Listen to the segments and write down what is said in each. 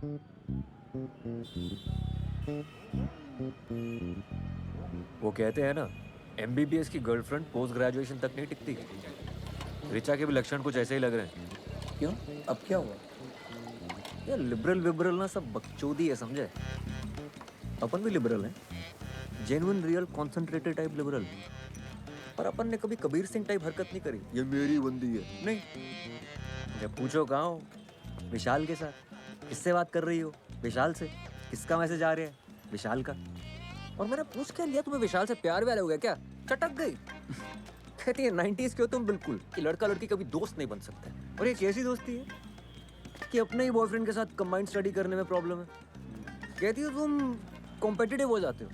वो कहते हैं ना, एमबीबीएस की गर्लफ्रेंड पोस्ट ग्रेजुएशन तक नहीं टिकती। ऋचा के भी लक्षण कुछ ऐसे ही लग रहे हैं। क्यों? अब क्या हुआ? यार लिबरल विबरल ना सब बकचोदी है, समझे? अपन भी लिबरल हैं, genuine real concentrated type liberal. पर अपन ने कभी कबीर सिंह टाइप हरकत नहीं करी, ये मेरी बंदी है, नहीं। जब पूछो कहाँ हो, विशाल के साथ। किससे बात कर रही हो? विशाल से। किसका मैसेज आ रहा है? विशाल का। और मैंने पूछ क्या लिया, तुम्हें विशाल से प्यार व्यार हो गया क्या? चटक गई। कहती है 90s के हो तुम बिल्कुल, कि लड़का लड़की कभी दोस्त नहीं बन सकता। और ये कैसी दोस्ती है कि अपने ही बॉयफ्रेंड के साथ कंबाइंड स्टडी करने में प्रॉब्लम है। कहती हो तुम कॉम्पिटिटिव हो जाते हो।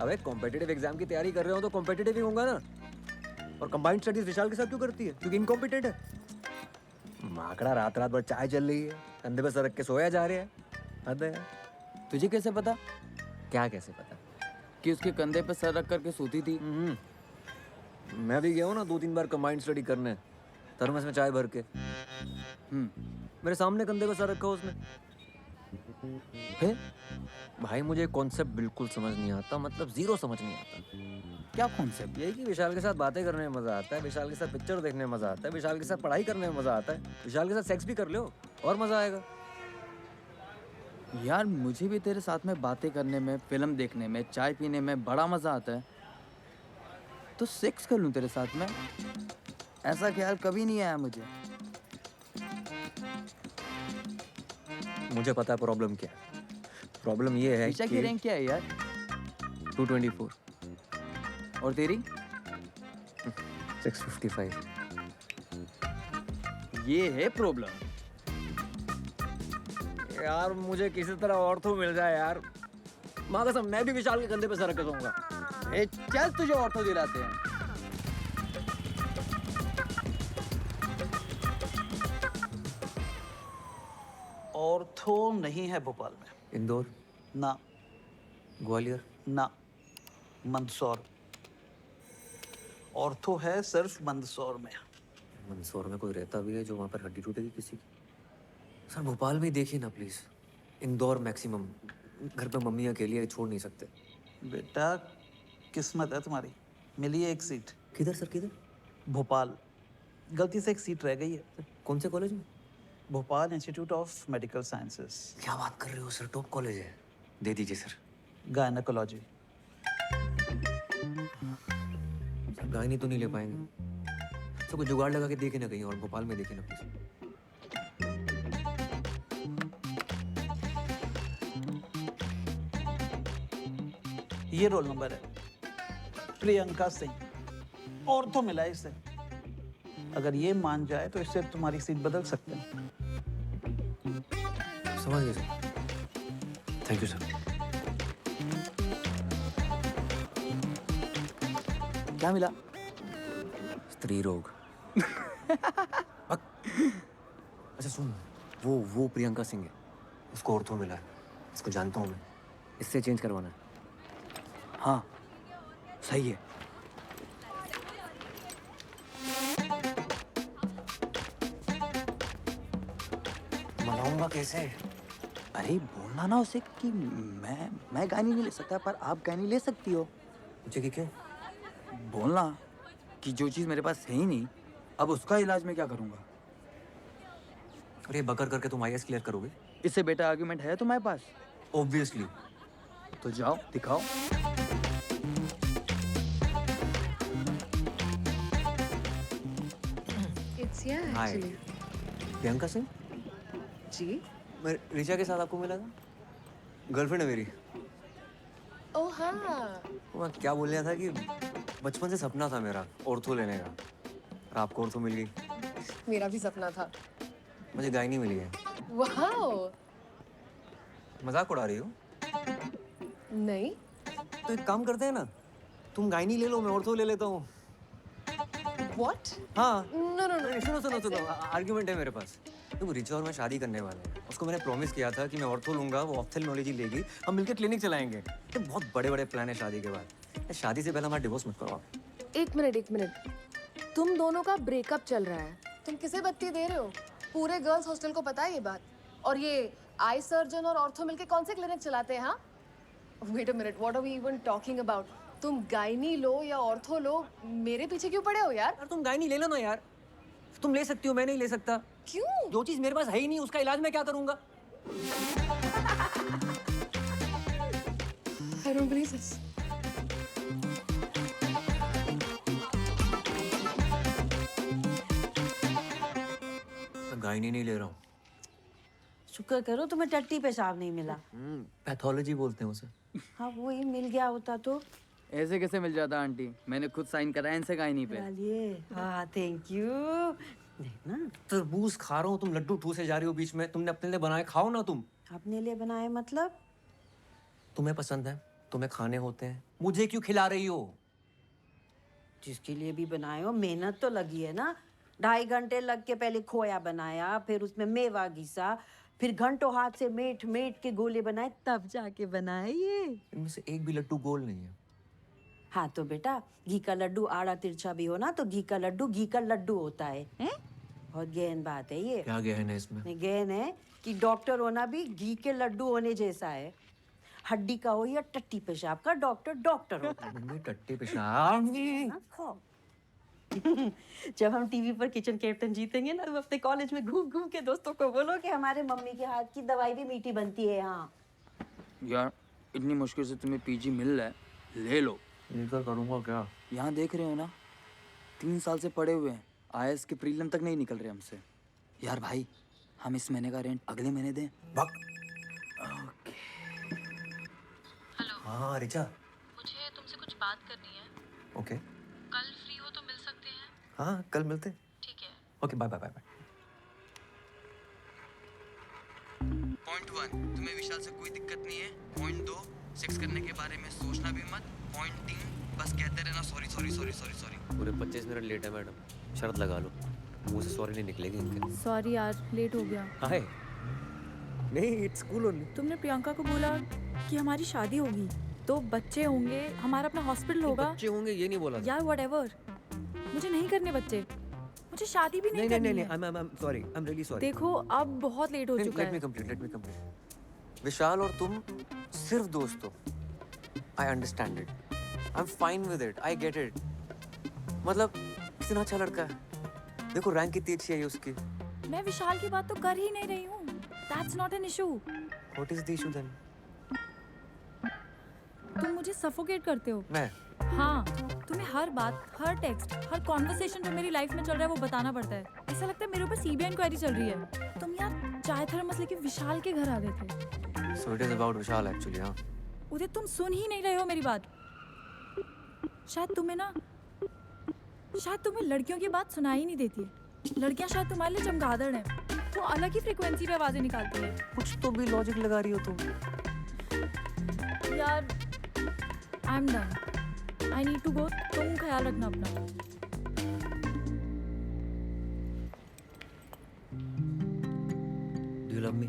अबे कॉम्पिटिटिव एग्जाम की तैयारी कर रहे हो तो कॉम्पिटिटिव ही होगा ना। और कंबाइंड स्टडीज विशाल के साथ क्यों करती है? क्योंकि इनकॉम्पिटेंट है। माकड़ा रात रात भर चाय चल रही है, कंधे पे सर रख के सोया जा रहा है। हद है। तुझे कैसे पता क्या कैसे पता? कि उसके कंधे पे सर रख करके सोती थी? मैं भी गया हूँ ना 2-3 बार कंबाइंड स्टडी करने, थर्मस में चाय भर के। मेरे सामने कंधे पे सर रखा उसने। फिर भाई मुझे कॉन्सेप्ट बिल्कुल समझ नहीं आता, मतलब जीरो समझ नहीं आता। क्या कॉन्सेप्ट? यही कि विशाल के साथ बातें करने में मजा आता है, विशाल के साथ पिक्चर देखने में मजा आता है, विशाल के साथ पढ़ाई करने में मजा आता है, विशाल के साथ सेक्स भी कर लो और मजा आएगा। यार मुझे भी तेरे साथ में बातें करने में, फिल्म देखने में, चाय पीने में बड़ा मजा आता है। तो सेक्स कर लूं तेरे साथ में? ऐसा ख्याल कभी नहीं आया मुझे। मुझे पता है प्रॉब्लम क्या है। प्रॉब्लम ये है ऋचा की कि रैंक क्या है यार? 224। और तेरी? 655। ये है प्रॉब्लम। यार मुझे किसी तरह ऑर्थो मिल जाए यार। माँ कसम मैं भी विशाल के कंधे पे सर रख के सोऊंगा। ए चल तुझे ऑर्थो दिलाते हैं। ऑर्थो नहीं है भोपाल में। इंदौर, ना, ग्वालियर, ना, मंदसौर। ऑर्थो है सिर्फ मंदसौर में। मंदसौर में कोई रहता भी है जो वहाँ पर हड्डी टूटेगी किसी की? सर भोपाल में ही देखिए ना प्लीज। इंदौर मैक्सिमम। घर पे मम्मी अकेली है, छोड़ नहीं सकते। बेटा किस्मत है तुम्हारी, मिली है एक सीट। किधर सर, किधर? भोपाल। गलती से एक सीट रह गई है। कौन से कॉलेज में? Bhopal institute of medical sciences, क्या बात कर रहे हो सर, टॉप कॉलेज है। दे दीजिए सर। गायनेकोलॉजी। सर गायनी तो नहीं ले पाएंगे। सर कुछ जुगाड़ लगा के देखे ना कहीं और, भोपाल में देखे ना प्लीज। ये रोल नंबर है, प्रियंका सिंह। ऑर्थो मिला है इसे। अगर ये मान जाए तो इससे तुम्हारी सीट बदल सकते हैं। समझ गए सर, थैंक यू सर। क्या मिला? स्त्री रोग। अच्छा सुन, वो प्रियंका सिंह है, उसको ऑर्थो मिला है। इसको जानता हूँ मैं, इससे चेंज करवाना है। हाँ सही है। मनाऊंगा कैसे? अरे बोलना ना उसे कि मैं गानी नहीं ले सकता पर आप गानी ले सकती हो। मुझे कि क्यों? बोलना कि जो चीज़ मेरे पास है ही नहीं, अब उसका इलाज मैं क्या करूँगा। अरे बकर करके तुम आईएएस क्लियर करोगे? इससे बेटा आर्गुमेंट है तुम्हारे पास? ऑब्वियसली। तो जाओ दिखाओ। It's yeah hi, actually. Priyanka Singh. जी? मैं ऋचा के साथ आपको मिला था, गर्लफ्रेंड है मेरी। ओह हाँ। मैं क्या बोल रहा था कि बचपन से सपना था मेरा ऑर्थो लेने का, और आपको ऑर्थो मिल गई। मेरा भी सपना था। मुझे गायनी मिली है। वाओ। मजाक उड़ा रही हो? नहीं। तो एक काम करते हैं ना, तुम गायनी ले लो, मैं ऑर्थो ले लेता हूँ। What? हाँ। No no no. सुनो, आर्ग्यूमेंट है मेरे पास। तुम रिचा और मैं शादी करने वाले हैं। उसको मैंने प्रॉमिस किया था कि मैं ऑर्थो लूंगा, वो ऑप्थेल्मोलॉजी लेगी, हम मिलकर क्लिनिक चलाएंगे। तो बहुत बड़े प्लान है शादी के बाद। शादी से पहले हमारा डिवोर्स मत करवाओ। एक मिनट। तुम दोनों का ब्रेकअप चल रहा है। तुम किसे बत्ती दे रहे हो? पूरे गर्ल्स हॉस्टल को पता है ये बात? और ये आई सर्जन और ऑर्थो मिलके कौन से क्लिनिक चलाते हैं? हाँ, wait a minute, what are we even talking about? तुम गायनी लो या ऑर्थो लो, मेरे पीछे क्यों पड़े हो यार? यार तुम गाय नहीं ले लो ना यार, तुम ले सकती हो, मैं नहीं ले सकता। क्यों? जो चीज मेरे पास है ही नहीं उसका इलाज मैं क्या करूंगा? I don't believe this. मैं गाय नहीं ले रहा हूँ। शुक्र करो तुम्हें टट्टी पेशाब नहीं मिला। पैथोलॉजी बोलते हैं उसे। हाँ वही मिल गया होता तो। ऐसे कैसे मिल जाता आंटी? मैंने खुद साइन कराया इनसे गायनी पे। डालिए। हाँ थैंक यू। देखना तरबूज खा रहा हूँ, तुम लड्डू ठूसे जा रही हो बीच में। तुमने अपने लिए बनाए, खाओ ना तुम। अपने लिए बनाए मतलब? तुम्हें पसंद है, तुम्हें खाने होते हैं, मुझे क्यों खिला रही हो? जिसके लिए भी बनाए हो मेहनत तो लगी है ना। 2.5 घंटे लग के पहले खोया बनाया, फिर उसमें मेवा घिसा, फिर घंटों हाथ से मेट मेट के गोले बनाए, तब जाके बनाए ये। इनमें से एक भी लड्डू गोल नहीं है। हाँ तो बेटा घी का लड्डू आड़ा तिरछा भी हो ना तो घी का लड्डू होता है, हैं? बहुत गहन बात है ये। क्या गहन है इसमें? नहीं, गहन है कि डॉक्टर होना भी घी के लड्डू होने जैसा है। हड्डी का हो या टट्टी पेशाब का, डॉक्टर होता है। मम्मी टट्टी पेशाब। हाँ, खाओ। जब हम टीवी पर किचन कैप्टन जीतेंगे ना, तो अपने कॉलेज में घूम घूम के दोस्तों को बोलो कि हमारे मम्मी के हाथ की दवाई भी मीठी बनती है यहाँ। यार इतनी मुश्किल से तुम्हें पीजी मिल रहा है, ले लो। लेकर करूँगा क्या? यहाँ देख रहे हो ना, 3 साल से पड़े हुए हैं, आईएएस के प्रीलिम तक नहीं निकल रहे हमसे। यार भाई हम इस महीने का रेंट अगले महीने दें। भाग। हाँ रिचा, मुझे तुमसे कुछ बात करनी है। ओके। कल फ्री हो तो मिल सकते हैं? हाँ कल मिलते हैं। ठीक है। Okay bye bye bye bye. Point 1, तुम्हें विशाल से कोई दिक्कत नहीं है। पॉइंट 2, सेक्स करने के बारे में सोचना भी मत। पॉइंट 3, बस कहते रहना sorry sorry sorry sorry sorry. पूरे 25 मिनट लेट है मैडम, शर्त लगा लो, मुंह से सॉरी नहीं निकलेगी इनके। सॉरी यार, लेट हो गया। हाय नहीं, इट्स कूल ओनली। तुमने प्रियंका को बोला कि हमारी शादी होगी तो बच्चे होंगे, हमारा अपना हॉस्पिटल होगा। बच्चे होंगे ये नहीं बोला। यार व्हाटएवर, मुझे नहीं करने बच्चे, मुझे शादी भी नहीं करनी है। I am sorry, I am really sorry. देखो अब बहुत लेट हो चुका लेट मी है। कंप्लीट। विशाल और तुम सिर्फ दोस्त हो। I understand it, I am fine with it, I get it. मतलब कितना अच्छा लड़का है, देखो रैंक कितनी अच्छी है उसकी। मैं विशाल की बात तो कर ही नहीं रही हूँ। That's not an issue. What is the issue then? तुम मुझे सफोकेट करते हो। मैं हाँ, तुम्हें हर बात, हर टेक्स्ट, हर कॉन्वर्सेशन जो मेरी लाइफ में चल रहा है वो बताना पड़ता है। ऐसा लगता है मेरे ऊपर सीबीआई इंक्वायरी चल रही है। तुम यार चाय थर्मस लेके विशाल के घर आ गए थे। So it is about Vishal actually. हाँ उदित तुम सुन ही नहीं रहे हो मेरी बात। शायद तुम्हें लड़कियों की बात सुनाई नहीं देती है। लड़कियां शायद तुम्हारे लिए चमगादड़ हैं, वो अलग ही फ्रीक्वेंसी पे आवाजें निकालती है। कुछ तो भी लॉजिक लगा रही हो तुम। यार I am done, I need to go. तुम ख्याल रखना अपना। Do you love me?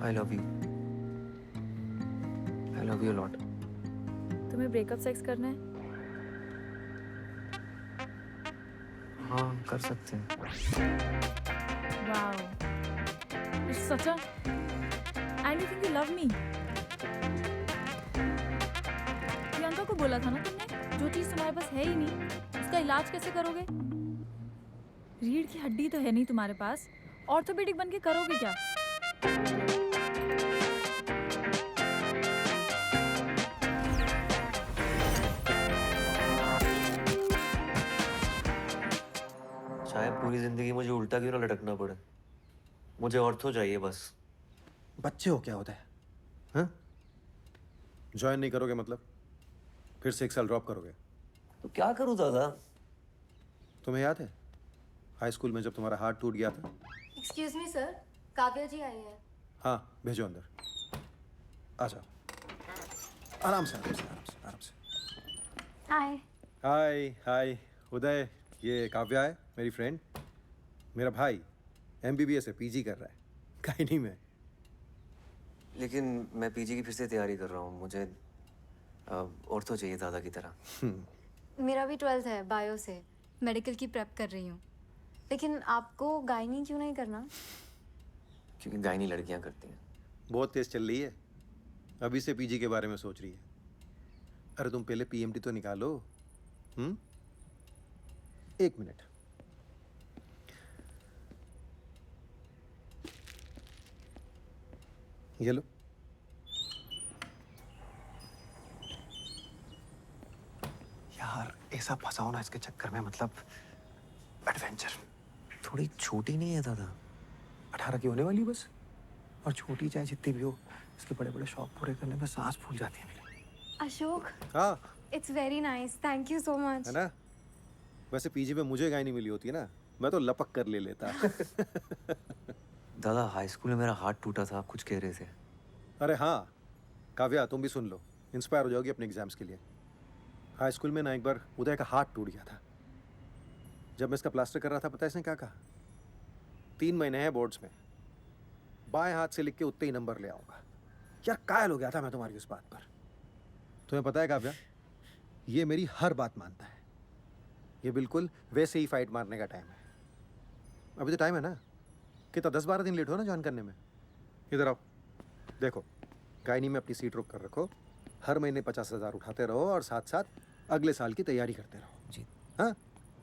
I love you. I love you a lot. तुम्हें ब्रेकअप सेक्स करना है? हाँ कर सकते हैं। Wow, it's such a. And you think you love me? Priyanka को बोला था ना तुमने, जो चीज तुम्हारे पास है ही नहीं उसका इलाज कैसे करोगे? रीढ़ की हड्डी तो है नहीं तुम्हारे पास, ऑर्थोपेडिक बन के करोगे क्या? शायद पूरी जिंदगी मुझे उल्टा क्यों ना लटकना पड़े, मुझे ऑर्थो चाहिए बस। बच्चे हो क्या होता है? हाँ? ज्वाइन नहीं करोगे मतलब? फिर से 1 साल ड्रॉप करोगे? तो क्या करूँ दादा? तुम्हें याद है हाई स्कूल में जब तुम्हारा हार्ट टूट गया था? एक्सक्यूज मी सर, काव्या जी आई हैं। हाँ भेजो अंदर। आ जाओ, आराम से आराम से आराम से आराम से। हाय। हाय हाय उदय, ये काव्या है मेरी फ्रेंड। मेरा भाई MBBS से PG कर रहा है गायनी में। लेकिन मैं पीजी की फिर से तैयारी कर रहा हूँ, मुझे ऑर्थो चाहिए दादा की तरह। मेरा भी 12th है बायो से, मेडिकल की प्रेप कर रही हूँ। लेकिन आपको गायनी क्यों नहीं करना? क्योंकि गायनी लड़कियां करती हैं। बहुत तेज चल रही है, अभी से पीजी के बारे में सोच रही है। अरे तुम पहले पीएमटी तो निकालो। एक मिनट। ये लो। यार ऐसा फंसाओ ना इसके चक्कर में, मतलब एडवेंचर। थोड़ी छोटी नहीं है दादा? 18 की होने वाली बस। और छोटी चाहे जितनी भी हो, इसके बड़े बड़े शौक पूरे करने में सांस फूल जाती है मेरी। अशोक, हाँ it's very nice, thank you so much. है ना। वैसे पीजी में मुझे गाय नहीं मिली होती ना, मैं तो लपक कर ले लेता। दादा हाई स्कूल में मेरा हाथ टूटा था, आप कुछ कह रहे थे। अरे हाँ काव्या, तुम भी सुन लो, इंस्पायर हो जाओगी अपने एग्जाम्स के लिए। हाई स्कूल में ना एक बार उदय का हाथ टूट गया था। जब मैं इसका प्लास्टर कर रहा था, पता है इसने क्या कहा? 3 महीने हैं बोर्ड्स में, बाएं हाथ से लिख के उतने ही नंबर ले आऊंगा। यार कायल हो गया था मैं तुम्हारी उस बात पर। तुम्हें पता है काव्या, ये मेरी हर बात मानता है। ये बिल्कुल वैसे ही फाइट मारने का टाइम है। अभी तो टाइम है ना, कितना 10-12 दिन लेट हो ना ज्वाइन करने में। इधर आओ, देखो गायनी में अपनी सीट रोक कर रखो, हर महीने 50,000 उठाते रहो और साथ साथ अगले साल की तैयारी करते रहो। जी। हाँ,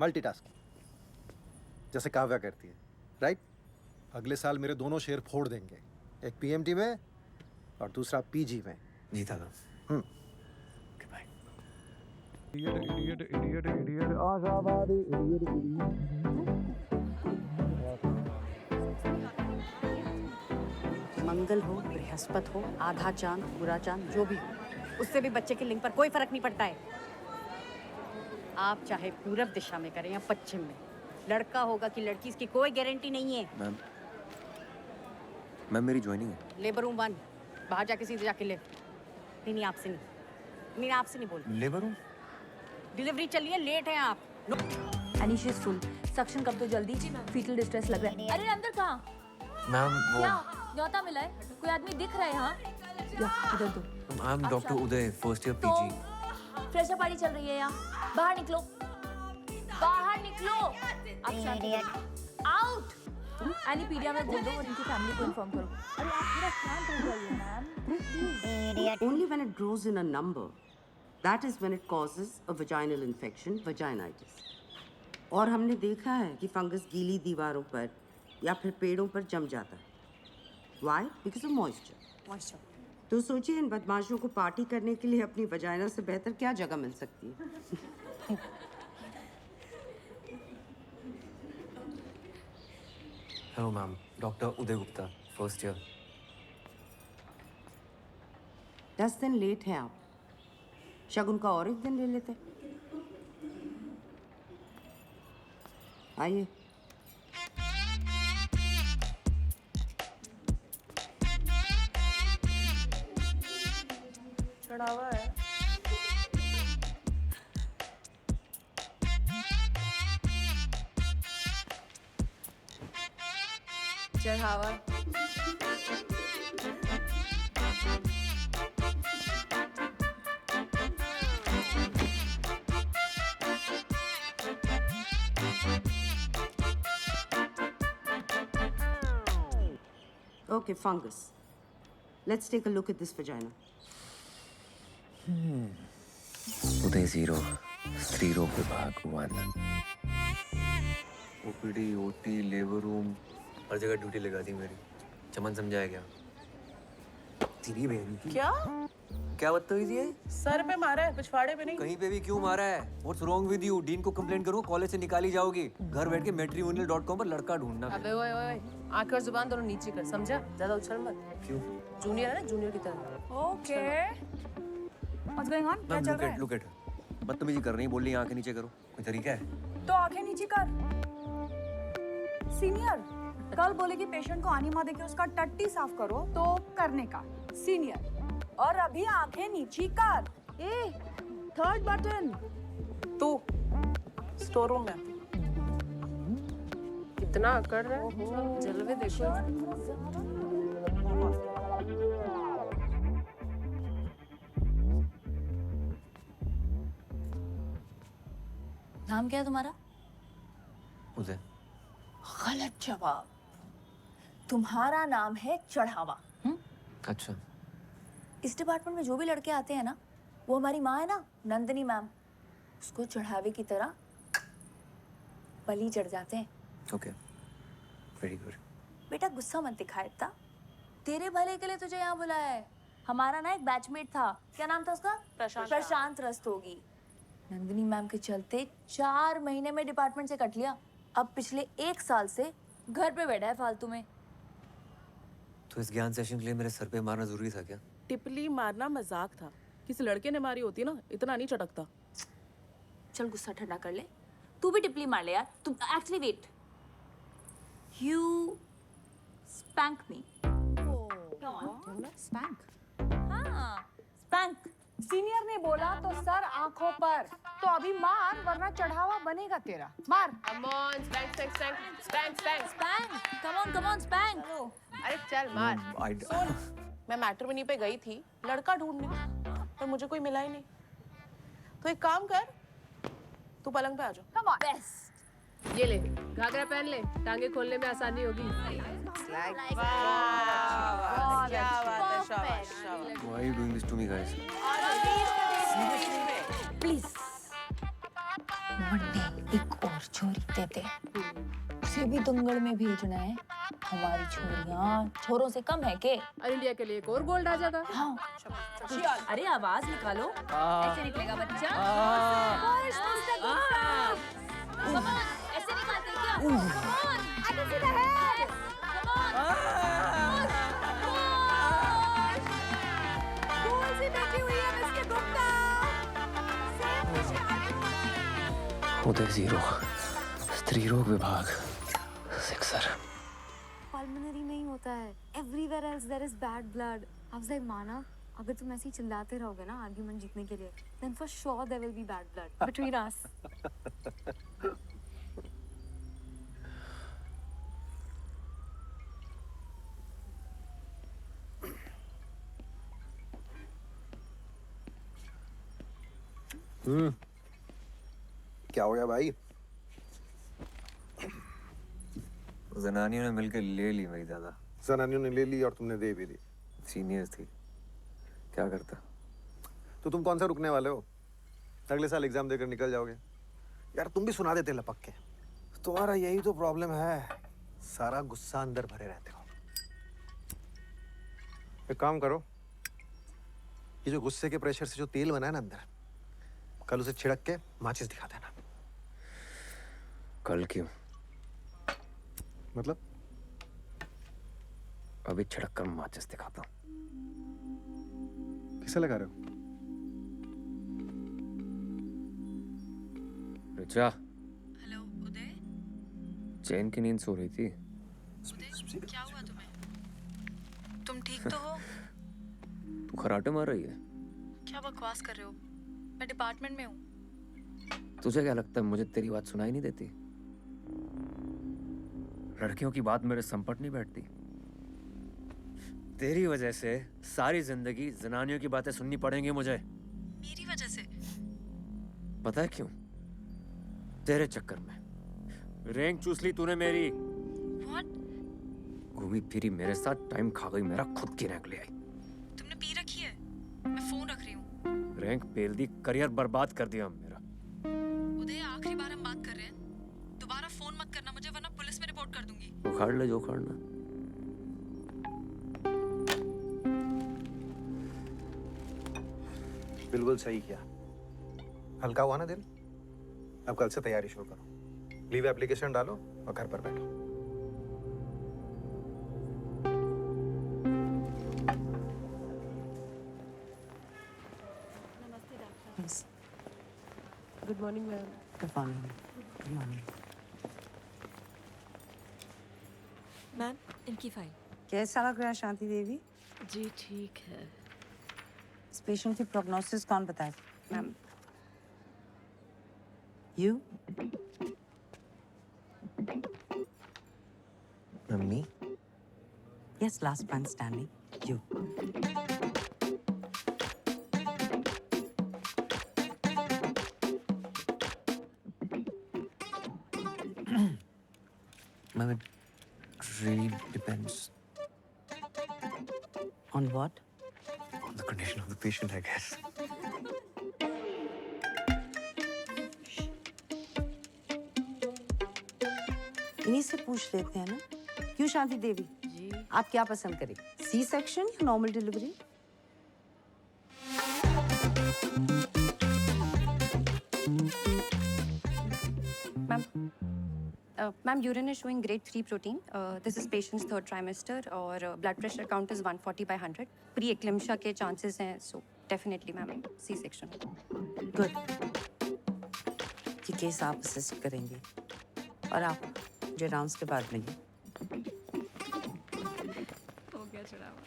मल्टीटास्किंग जैसे काव्या करती है, राइट। अगले साल मेरे दोनों शेयर फोड़ देंगे, एक पीएमटी में और दूसरा पीजी में। जी दादा। Okay bye. मंगल हो, बृहस्पति हो, आधा चांद, पूरा चांद, जो भी हो, उससे भी बच्चे के लिंग पर कोई फर्क नहीं पड़ता है। आप चाहे पूरब दिशा में करें या पश्चिम में, लड़का होगा कि लड़की, इसकी कोई गारंटी नहीं है। मैम मेरी ज्वाइनिंग है। लेबर रूम 1, बाहर जाके सीधे जाके ले। नहीं नहीं, आपसे नहीं, नहीं आपसे नहीं बोल। Labour room? डिलीवरी चलिए, लेट हैं आप। एनीशियस फुल सक्शन कर दो जल्दी, फीटल डिस्ट्रेस लग रहा है। अरे अंदर कहाँ? मैम वो क्या न्योता मिला है? कोई आदमी दिख रहा है यहाँ? या इधर दो। आई am doctor Uday, first year तो पीजी। फ्रेशर पार्टी चल रही है यहाँ, बाहर निकलो, बाहर निकलो। आप शांत हो। आउट। एनीपीडिया में बोल दो और इनकी फैमिली को इन्फॉर्म करो। अरे आप थोड़ा शांत हो जाइए ma'am. Only when it grows in a number, that is when it causes a vaginal infection, vaginitis. और हमने देखा है कि फंगस गीली दीवारों पर या फिर पेड़ों पर जम जाता है। Why? Because of moisture. Moisture. तो सोचिए इन बदमाशों को पार्टी करने के लिए अपनी वजाइना से बेहतर क्या जगह मिल सकती है? हेलो मैम, डॉक्टर उदय गुप्ता, फर्स्ट ईयर। 10 दिन लेट हैं आप, शगुन का और एक दिन ले लेते। आइए। चढ़ावा है। चढ़ावा। Okay, fungus. Let's take a look at this vagina. उदय 0, स्त्री रोग विभाग 1। ओपीडी, ओटी, लेबर रूम, हर जगह ड्यूटी लगा दी मेरी। चमन समझाया क्या? तेरी बहन की क्या बदतमीजी है? सर पे मारा है, पिछवाड़े पे नहीं। कहीं पे भी क्यों मारा है? What's wrong with you? Dean को कंप्लेंट करो, कॉलेज से निकाली जाओगी। घर बैठ के matrimonial.com पर लड़का ढूंढना। अबे ओए ओए, आंख और जुबान दोनों नीचे कर, समझा? ज्यादा उछल मत। क्यों? जूनियर है ना, जूनियर की तरह। ओके। What's going on? क्या चल रहा है? Look at. बदतमीजी कर रही, बोल रही आंखें नीचे करो। कोई तरीका है? तो आंखें नीचे कर। सीनियर, कल बोले कि पेशेंट को आनीमा देके उसका टट्टी साफ करो, तो करने का। सीनियर, और अभी आंखें नीची कर। ए, थर्ड बटन। तू स्टोर रूम में कितना अकड़ रहा है, जलवे देखो। नाम क्या है तुम्हारा? उदय। गलत जवाब। तुम्हारा नाम है चढ़ावा। अच्छा, इस डिपार्टमेंट में जो भी लड़के आते हैं ना, वो हमारी माँ है ना, नंदिनी मैम, उसको चढ़ावे की तरह बलि चढ़ जाते हैं। Okay, very good. बेटा गुस्सा मत दिखा इतना। तेरे भले के लिए तुझे यहाँ बुलाया है। हमारा ना एक बैचमेट था, क्या नाम था उसका? प्रशांत रस्तोगी। नंदिनी मैम के चलते 4 महीने में डिपार्टमेंट से कट लिया। अब पिछले 1 साल से घर पे बैठा है फालतू में। तो इस ज्ञान सेशन के लिए मेरे सर पे मारना जरूरी था क्या? टिपली मारना मजाक था। किसी लड़के ने मारी होती ना, इतना नहीं चटकता। चल गुस्सा ठंडा कर ले। तू भी टिपली मार ले यार। तुम actually wait, you spank me. Spank. हाँ, स्पैंक। सीनियर ने बोला तो सर आंखों पर। तो अभी मार, वरना चढ़ावा बनेगा तेरा। मार। Come on, spank, spank, spank, spank, spank. Spank, come on, spank. अरे चल मार। सुन, मैं मैट्रिमोनी पे गई थी लड़का ढूंढने, पर मुझे कोई मिला ही नहीं। तो एक काम कर, तू पलंग पे आ जा। Come on. बेस्ट। ये ले, घाघरा पहन ले, टांगे खोलने में आसानी होगी। क्या बात है, शाबाश शाबाश। Why are you doing this to me, guys? Please Monday एक और छोरी देते, उसे भी दंगल में भेजना है। हमारी छोरियां छोरों से कम है के? और इंडिया के लिए एक और गोल्ड आ जाएगा। हाँ। अरे आवाज निकालो, ऐसे निकलेगा बच्चा। Come on, ऐसे निकालते हैं क्या? Come on, I can see the head. Come on. कौन सी बैठी हुई है इसके गुप्ता? उदय 0, स्त्री रोग विभाग, सिक्सर। पल्मोनरी में ही होता है, everywhere else there is bad blood. Afzal माना, अगर तुम ऐसे ही चिल्लाते रहोगे ना आर्गुमेंट जीतने के लिए, then for sure there will be bad blood between us. क्या हो गया भाई? जनानियों ने मिलकर ले ली मेरी दादा। जनानियों ने ले ली और तुमने दे भी दी। सीनियर्स थी, क्या करता। तो तुम कौन सा रुकने वाले हो? अगले साल एग्जाम देकर निकल जाओगे। यार तुम भी सुना देते लपक के। तुम्हारा यही तो प्रॉब्लम है, सारा गुस्सा अंदर भरे रहते हो। एक काम करो, ये जो गुस्से के प्रेशर से जो तेल बना है ना अंदर, कल उसे छिड़क के माचिस दिखा देना। कल क्यों? मतलब अभी छिड़क कर माचिस दिखाता हूँ। किसे लगा रहे हो? रिचा, हेलो उदय। चैन की नींद सो रही थी। उदय, क्या हुआ तुम्हें? तुम ठीक तो हो? तू खराटे मार रही है? क्या बकवास कर रहे हो? मैं डिपार्टमेंट में हूँ। तुझे क्या लगता है मुझे तेरी बात सुनाई नहीं देती? लड़कियों की बात मेरे संपट नहीं बैठती। तेरी वजह से सारी जिंदगी जनानियों की बातें सुननी पड़ेंगी मुझे। मेरी वजह से? पता है क्यों? तेरे चक्कर में रैंक चूस ली तूने मेरी। What? घूमी फिरी मेरे साथ टाइम खा गई मेरा, खुद की रैंक ले आई। तुमने पी रखी है? मैं फोन रख रही हूँ। रैंक पेल दी, करियर बर्बाद कर दिया मेरा। उदय, आखिरी बार हम बात कर रहे हैं। दोबारा फोन मत करना मुझे, वरना पुलिस में रिपोर्ट कर दूंगी। उखाड़ ले जो उखाड़ना। बिल्कुल सही किया। हल्का हुआ ना दिल? अब कल से तैयारी शुरू करो। लीव एप्लीकेशन डालो और घर पर बैठो। Good morning ma'am. Good morning. Good morning. Ma'am, इनकी फाइल। कैसा लग रहा है शांति देवी? जी ठीक है। इस पेशेंट की प्रोग्नोसिस कौन बताए? मैम। यू? मम्मी, Yes, last man standing. You. Ma'am it really depends on what? On the condition of the patient I guess. इन्हीं से पूछ लेते हैं ना. क्यों शांति देवी जी, आप क्या पसंद करें, सी सेक्शन या normal delivery? Ma'am urine is showing grade 3 protein. This is patient's third trimester और blood pressure count is 140/100. Preeclampsia के चांसेस हैं, so definitely ma'am C section. Good. ये केस आप असिस्ट करेंगे और आप मुझे राउंड्स के बाद मिलिए. हो गया चढ़ावा.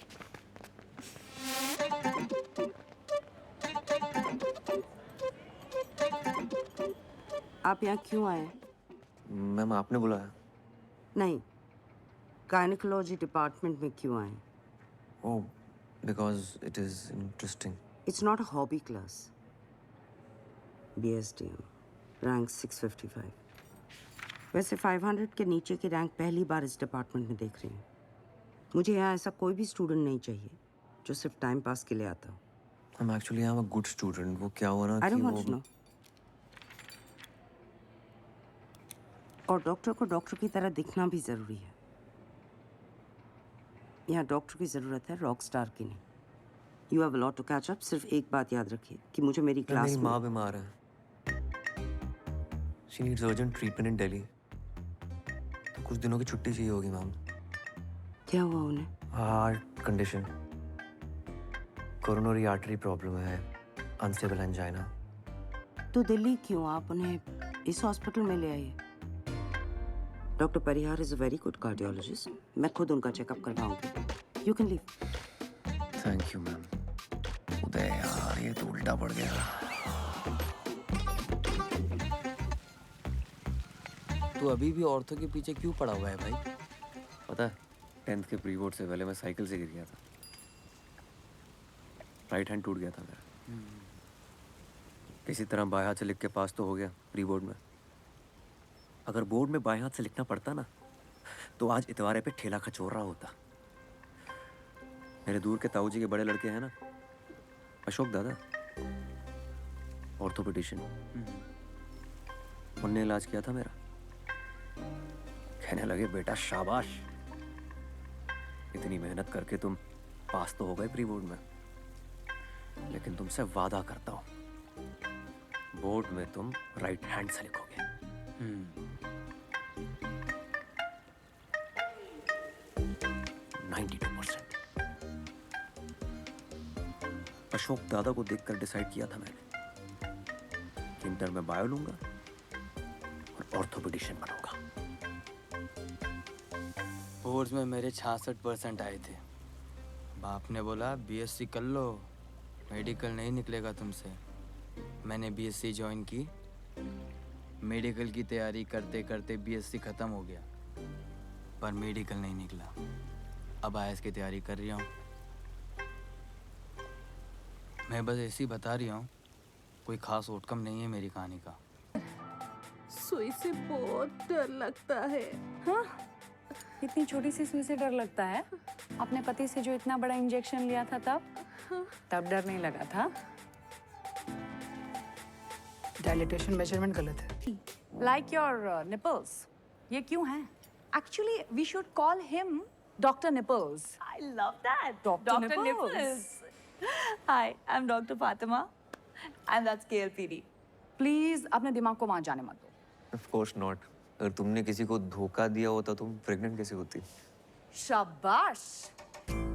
आप यहाँ क्यों आए? मैम आपने बुलाया. नहीं, गायनेकोलॉजी डिपार्टमेंट में क्यों आए? Oh because it is interesting. It's not a hobby class. BSDM, rank 655. वैसे 500 के नीचे की रैंक पहली बार इस डिपार्टमेंट में देख रही हूँ. मुझे यहाँ ऐसा कोई भी स्टूडेंट नहीं चाहिए जो सिर्फ टाइम पास के लिए आता हो. I'm actually I'm a good student. वो क्या हुआ ना I कि don't वो want to know. और डॉक्टर को डॉक्टर की तरह दिखना भी जरूरी है. यहाँ डॉक्टर की जरूरत है, रॉक स्टार की नहीं. You have a lot to catch up. सिर्फ एक बात याद रखिए कि मुझे मेरी क्लास मेरी में माँ बीमार है. She needs urgent treatment in Delhi. तो कुछ दिनों की छुट्टी चाहिए होगी मैम. क्या हुआ उन्हें? Heart condition, coronary artery problem है, अनस्टेबल एंजाइना. तो दिल्ली क्यों? आप उन्हें इस हॉस्पिटल में ले आइए. Doctor Parihar is a very good cardiologist. मैं खुद उनका चेकअप करवाऊंगी. You can leave. Thank you ma'am. Uday यार ये तो उल्टा पड़ गया. तू अभी भी औरतों के पीछे क्यों पड़ा हुआ है भाई? पता है 10th के प्री बोर्ड से पहले मैं साइकिल से गिर गया था. राइट हैंड टूट गया था मेरा. किसी तरह बाएं हाथ से लिख के पास तो हो गया प्री बोर्ड में. अगर बोर्ड में बाएं हाथ से लिखना पड़ता ना तो आज इतवारे पे ठेला खचोर रहा होता. मेरे दूर के ताऊ जी के बड़े लड़के हैं ना, अशोक दादा, ऑर्थोपेडिशियन, उनने इलाज किया था मेरा. कहने लगे बेटा शाबाश, इतनी मेहनत करके तुम पास तो हो गए प्री बोर्ड में, लेकिन तुमसे वादा करता हूं बोर्ड में तुम राइट हैंड से लिखोगे. 92%. अशोक दादा को देखकर डिसाइड किया था मैंने कि इंटर में बायो लूंगा और ऑर्थोपेडिशियन बनूंगा. बोर्ड्स में मेरे 66% आए थे. बाप ने बोला BSc कर लो, मेडिकल नहीं निकलेगा तुमसे. मैंने BSc ज्वाइन की. मेडिकल की तैयारी करते करते BSc ख़त्म हो गया, पर मेडिकल नहीं निकला. अब IAS की तैयारी कर रहा हूँ. मैं बस ऐसे ही बता रही हूँ, कोई खास आउटकम नहीं है मेरी कहानी का. सुई से बहुत डर लगता है. हाँ, इतनी छोटी सी सुई से डर लगता है? अपने पति से जो इतना बड़ा इंजेक्शन लिया था तब डर नहीं लगा था? डायलिटेशन मेजरमेंट गलत है. Like your nipples. ये क्यों है? Actually, we should call him Dr. Nipples. I love that. Dr. Nipples. Hi, I'm Dr. Fatima, and that's KLPD. Please, अपने दिमाग को वहाँ जाने मत दो. Of course not. अगर तुमने किसी को धोखा दिया होता तुम प्रेग्नेंट कैसे होती? शाबाश.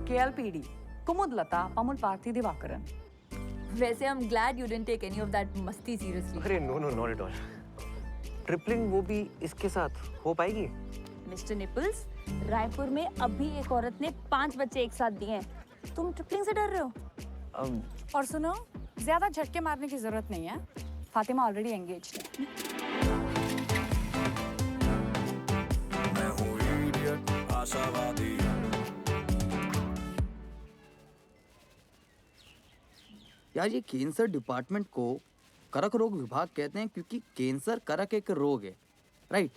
KLPD. कुमुदलता पमुल पार्थी दिवाकरन. वैसे I'm glad you didn't take any of that मस्ती seriously. अरे no no not at all. Tripling वो भी इसके साथ हो पाएगी? मिस्टर निपल्स, रायपुर में अभी एक औरत ने 5 बच्चे एक साथ दिए हैं. तुम ट्रिपलिंग से डर रहे हो? और सुनो, ज्यादा झटके मारने की जरूरत नहीं है. फातिमा ऑलरेडी एंगेज्ड है. यार ये कैंसर डिपार्टमेंट को करक रोग विभाग कहते हैं क्योंकि कैंसर करक एक रोग है, राइट?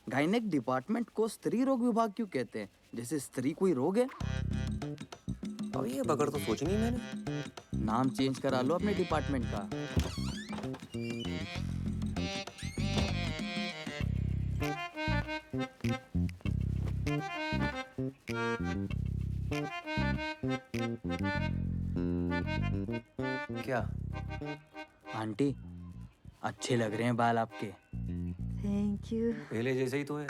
गायनेक डिपार्टमेंट को स्त्री रोग विभाग क्यों कहते हैं? जैसे स्त्री कोई रोग है। अब ये बगड़ तो सोची नहीं मैंने। नाम चेंज करा लो अपने डिपार्टमेंट का। क्या? आंटी, अच्छे लग रहे हैं बाल आपके। Thank you. पहले जैसे ही तो है।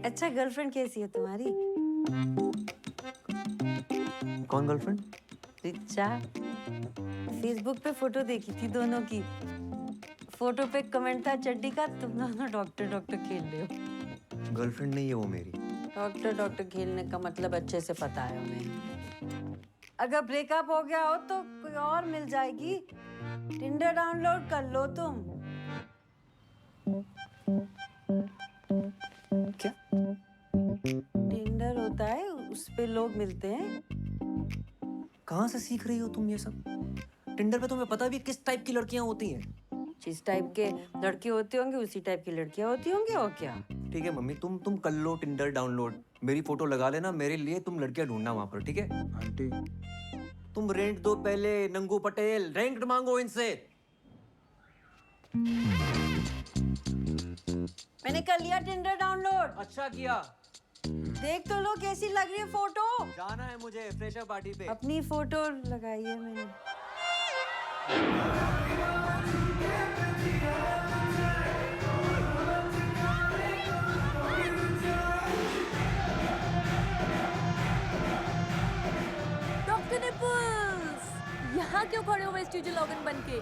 अच्छा, गर्लफ्रेंड कैसी है तुम्हारी? कौन गर्लफ्रेंड? रिचा। फेसबुक पे फोटो देखी थी दोनों की। फोटो पे कमेंट था चड्डी का, तुम दोनों डॉक्टर डॉक्टर खेल रहे हो। गर्लफ्रेंड नहीं है वो मेरी। डॉक्टर डॉक्टर खेलने का मतलब अच्छे से पता है हमें। अगर ब्रेकअप हो गया हो तो कोई और मिल जाएगी। टिंडर डाउनलोड कर लो तुम। क्या? टिंडर होता है, उस पे लोग मिलते हैं। कहाँ से सीख रही हो तुम ये सब? टिंडर पे तुम्हें पता भी किस टाइप की लड़कियां होती हैं? जिस टाइप के लड़के होते होंगे उसी टाइप की लड़कियां होती होंगी, और क्या। ठीक है मम्मी, तुम कर लो टिंडर डाउनलोड, मेरी फोटो लगा लेना, मेरे लिए तुम लड़कियां ढूंढना वहां पर, ठीक है? आंटी, तुम रेंट दो पहले, नंगू पटेल, रेंट मांगो इनसे। मैंने कर लिया टिंडर डाउनलोड। अच्छा किया। देख तो लो कैसी लग रही है फोटो। जाना है मुझे फ्रेशर पार्टी पे। अपनी फोटो लगाई है मैंने। डॉक्टर निपुल्स, यहाँ क्यों खड़े हो स्टूडियो लॉगिन बन के?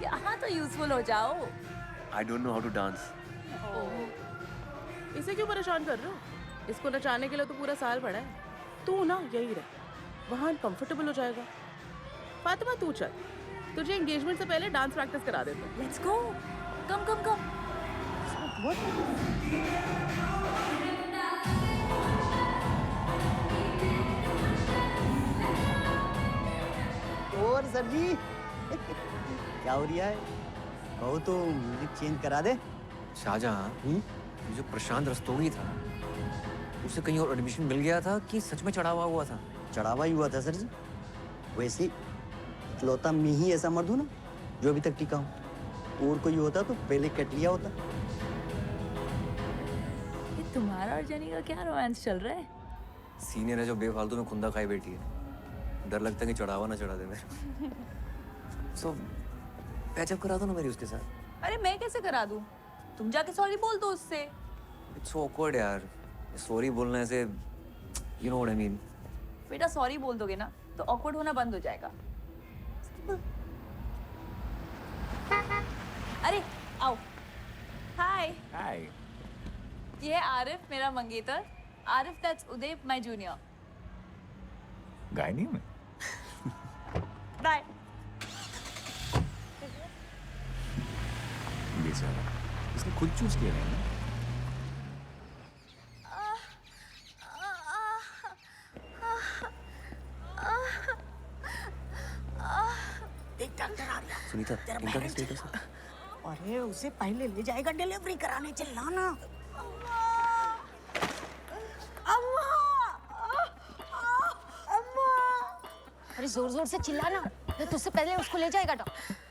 यहाँ तो यूजफुल हो जाओ। I don't know how to dance. इसे क्यों परेशान कर रहे हो? इसको नचाने के लिए तो पूरा साल पड़ा है। तू ना यही रह, वहाँ कंफर्टेबल हो जाएगा। फातिमा तू चल, तुझे एंगेजमेंट से पहले डांस प्रैक्टिस करा देते हैं। लेट्स गो, कम कम कम। और सर जी क्या हो रहा है? कहो तो म्यूजिक चेंज करा दे। शाहजहां, जो प्रशांत रस्तोगी था, उसे कहीं और एडमिशन मिल गया था कि सच में चढ़ावा हुआ था? चढ़ावा ही हुआ था सर जी। वैसे इकलौता मैं ही ऐसा मर्द हूँ ना जो अभी तक टिका हूँ। और कोई होता तो पहले कट लिया होता। ये तुम्हारा और जेनी का क्या रोमांस चल रहा है? सीनियर है जो बेफालतू में खुंदा खाई बैठी है। डर लगता है कि चढ़ावा ना चढ़ा दे मेरे। सो पैचअप करा दो ना मेरी उसके साथ। अरे मैं कैसे करा दूं? तुम जाके सॉरी बोल दो उससे। इट्स ऑकवर्ड यार, सॉरी बोलने से, you know what I mean. बेटा सॉरी बोल दोगे ना तो ऑकवर्ड होना बंद हो जाएगा। अरे आओ। हाय। हाय। ये है आरिफ, मेरा मंगेतर। Arif, that's Uday, my junior. Gynae में बाय। बेचारा, इसने खुद चूज किया है ना। सुनीता, इनका क्या स्टेटस है? अरे उसे पहले ले जाएगा डिलीवरी कराने, चिल्लाना। अरे जोर जोर से चिल्लाना, तो तुझसे पहले उसको ले जाएगा डॉक्टर।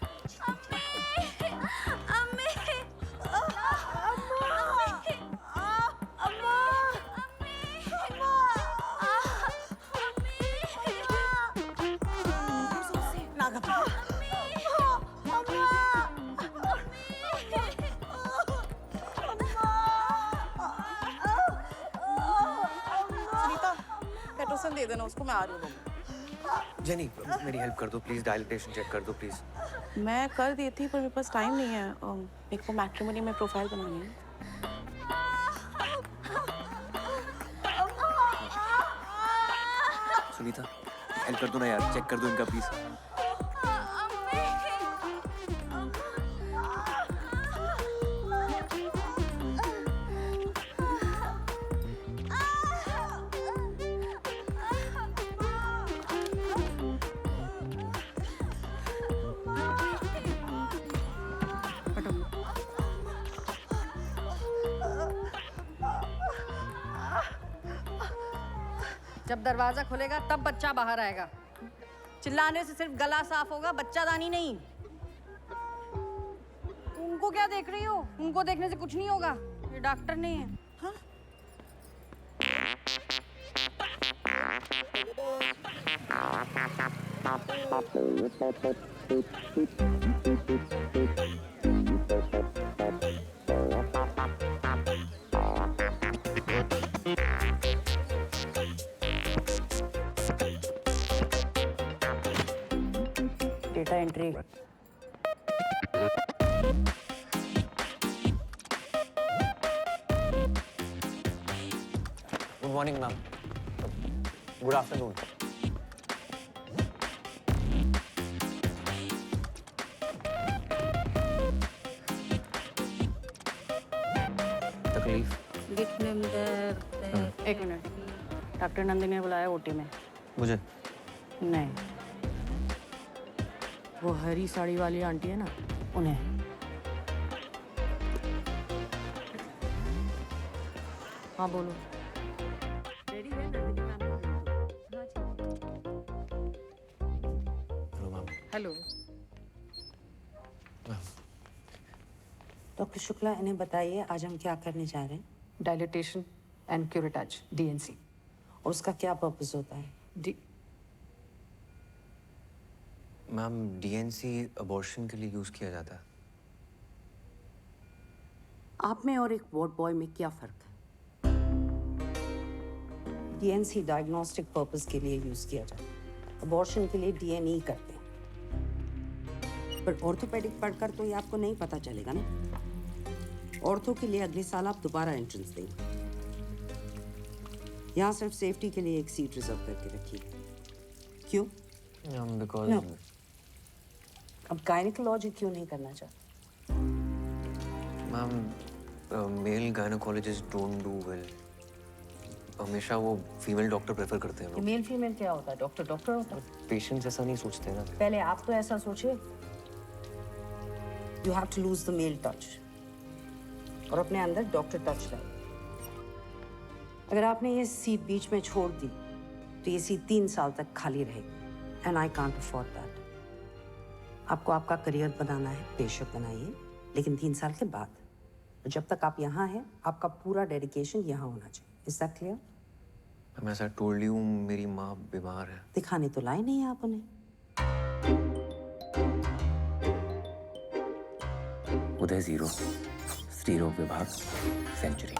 पेट्रोसन दे देना उसको, मैं आ रही हूँ। जेनी, मेरी हेल्प कर दो प्लीज, डायलिटेशन चेक कर दो प्लीज। मैं कर दी थी पर मेरे पास टाइम नहीं है। मेरे को मैट्रिमोनी में प्रोफाइल बनानी है। सुनीता, हेल्प कर दो ना यार, चेक कर दो इनका प्लीज। जब दरवाजा खुलेगा तब बच्चा बाहर आएगा। चिल्लाने से सिर्फ गला साफ होगा, बच्चादानी नहीं। उनको क्या देख रही हो? उनको देखने से कुछ नहीं होगा, ये डॉक्टर नहीं है। हाँ? Data entry. Good morning ma'am. Good afternoon. तकलीफ? एक मिनट, डॉक्टर नंदिनी ने बुलाया ओटी में। मुझे? नहीं, वो हरी साड़ी वाली आंटी है ना, उन्हें। हाँ बोलो। हेलो डॉक्टर शुक्ला, इन्हें बताइए आज हम क्या करने जा रहे हैं। Dilatation and curettage, D and C. और उसका क्या पर्पस होता है? मैम डीएनसी अबॉर्शन के लिए यूज किया जाता है। आप में और एक वार्ड बॉय में क्या फर्क है? डीएनसी डायग्नोस्टिक पर्पस के लिए यूज किया जाता है, अबॉर्शन के लिए डीएनई करते हैं। पर ऑर्थोपेडिक पढ़कर तो ये आपको नहीं पता चलेगा ना। ऑर्थो के लिए अगले साल आप दोबारा एंट्रेंस देंगे। यहाँ सिर्फ सेफ्टी के लिए एक सीट रिजर्व करके रखिए। क्यों? Because No. अब गायनेकोलॉजी क्यों नहीं करना चाहते? Ma'am male gynaecologist don't do well. हमेशा वो फीमेल डॉक्टर प्रेफर करते हैं लोग। मेल फीमेल क्या होता है? डॉक्टर डॉक्टर होता है। पेशेंट्स ऐसा नहीं सोचते ना। पहले आप तो ऐसा सोचिए। You have to lose the male touch और अपने अंदर डॉक्टर टच लाइए। अगर आपने ये सीट बीच में छोड़ दी तो ये सीट 3 साल तक खाली रहेगी and I can't afford that. आपको आपका करियर बनाना है, बेशक बनाइए, लेकिन 3 साल के बाद। और जब तक आप यहाँ हैं, आपका पूरा डेडिकेशन यहाँ होना चाहिए। Is that clear? मैं ऐसा टोल्ड यू, मेरी माँ बीमार है। दिखाने तो लाए नहीं आप उन्हें। उदय 0, स्त्री रोग विभाग, सेंचुरी।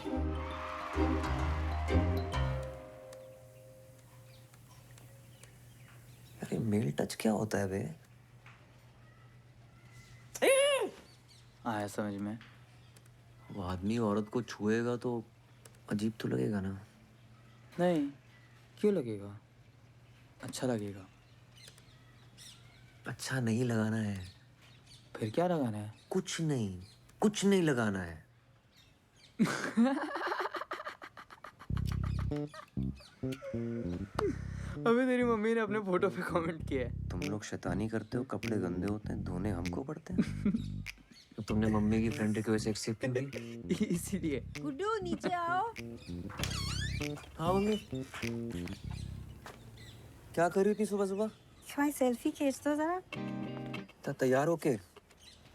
अरे मेल टच क्या होता है बे? आया समझ में। वो आदमी औरत को छुएगा तो अजीब तो लगेगा ना। नहीं, क्यों लगेगा? अच्छा लगेगा। अच्छा नहीं लगाना है। फिर क्या लगाना है? कुछ नहीं लगाना है। अभी तेरी मम्मी ने अपने फोटो पे कमेंट किया है। तुम लोग शैतानी करते हो, कपड़े गंदे होते हैं, धोने हमको पड़ते हैं। तो तुमने मम्मी की फ्रेंड रिक्वेस्ट एक्सेप्ट क्यों की? इसीलिए। गुड्डू नीचे आओ। हाँ मम्मी, क्या कर रही थी सुबह सुबह? भाई सेल्फी खींच दो जरा। तैयार होके?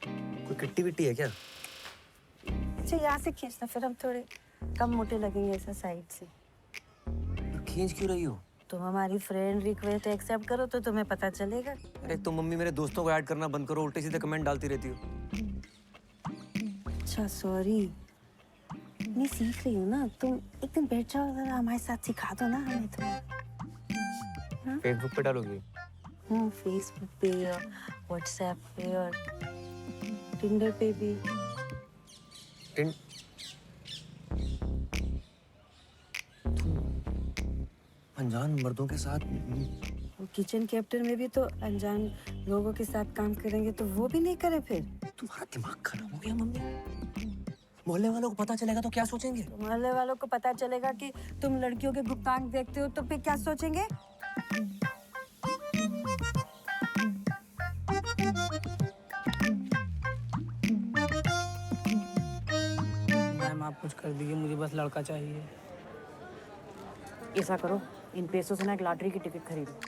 कोई किट्टी विट्टी है क्या? अच्छा यहाँ से खींचना, फिर हम थोड़े कम मोटे लगेंगे ऐसा साइड से। खींच क्यों रही हो? तुम हमारी फ्रेंड रिक्वेस्ट एक्सेप्ट करो तो तुम्हें पता चलेगा। अरे तुम मम्मी मेरे दोस्तों को ऐड करना बंद करो, उल्टे सीधे कमेंट डालती रहती हो। अच्छा सॉरी, मैं सीख रही हूँ ना। तुम एक दिन बैठ जाओ जरा, हमारे साथ सिखा दो ना हमें थोड़ा। फेसबुक पे डालोगी? फेसबुक पे और व्हाट्सएप पे और टिंडर पे भी। अनजान मर्दों के साथ? किचन कैप्टन में भी तो अनजान लोगों के साथ काम करेंगे तो वो भी नहीं करे फिर। तुम्हारा दिमाग खराब हो गया मम्मी। मोहल्ले वालों को पता चलेगा तो क्या सोचेंगे? मोहल्ले वालों को पता चलेगा कि तुम लड़कियों के गुप्तांग देखते हो तो फिर क्या सोचेंगे? मैम आप कुछ कर दीजिए, मुझे बस लड़का चाहिए। ऐसा करो, इन पैसों से ना एक लॉटरी की टिकट खरीदो।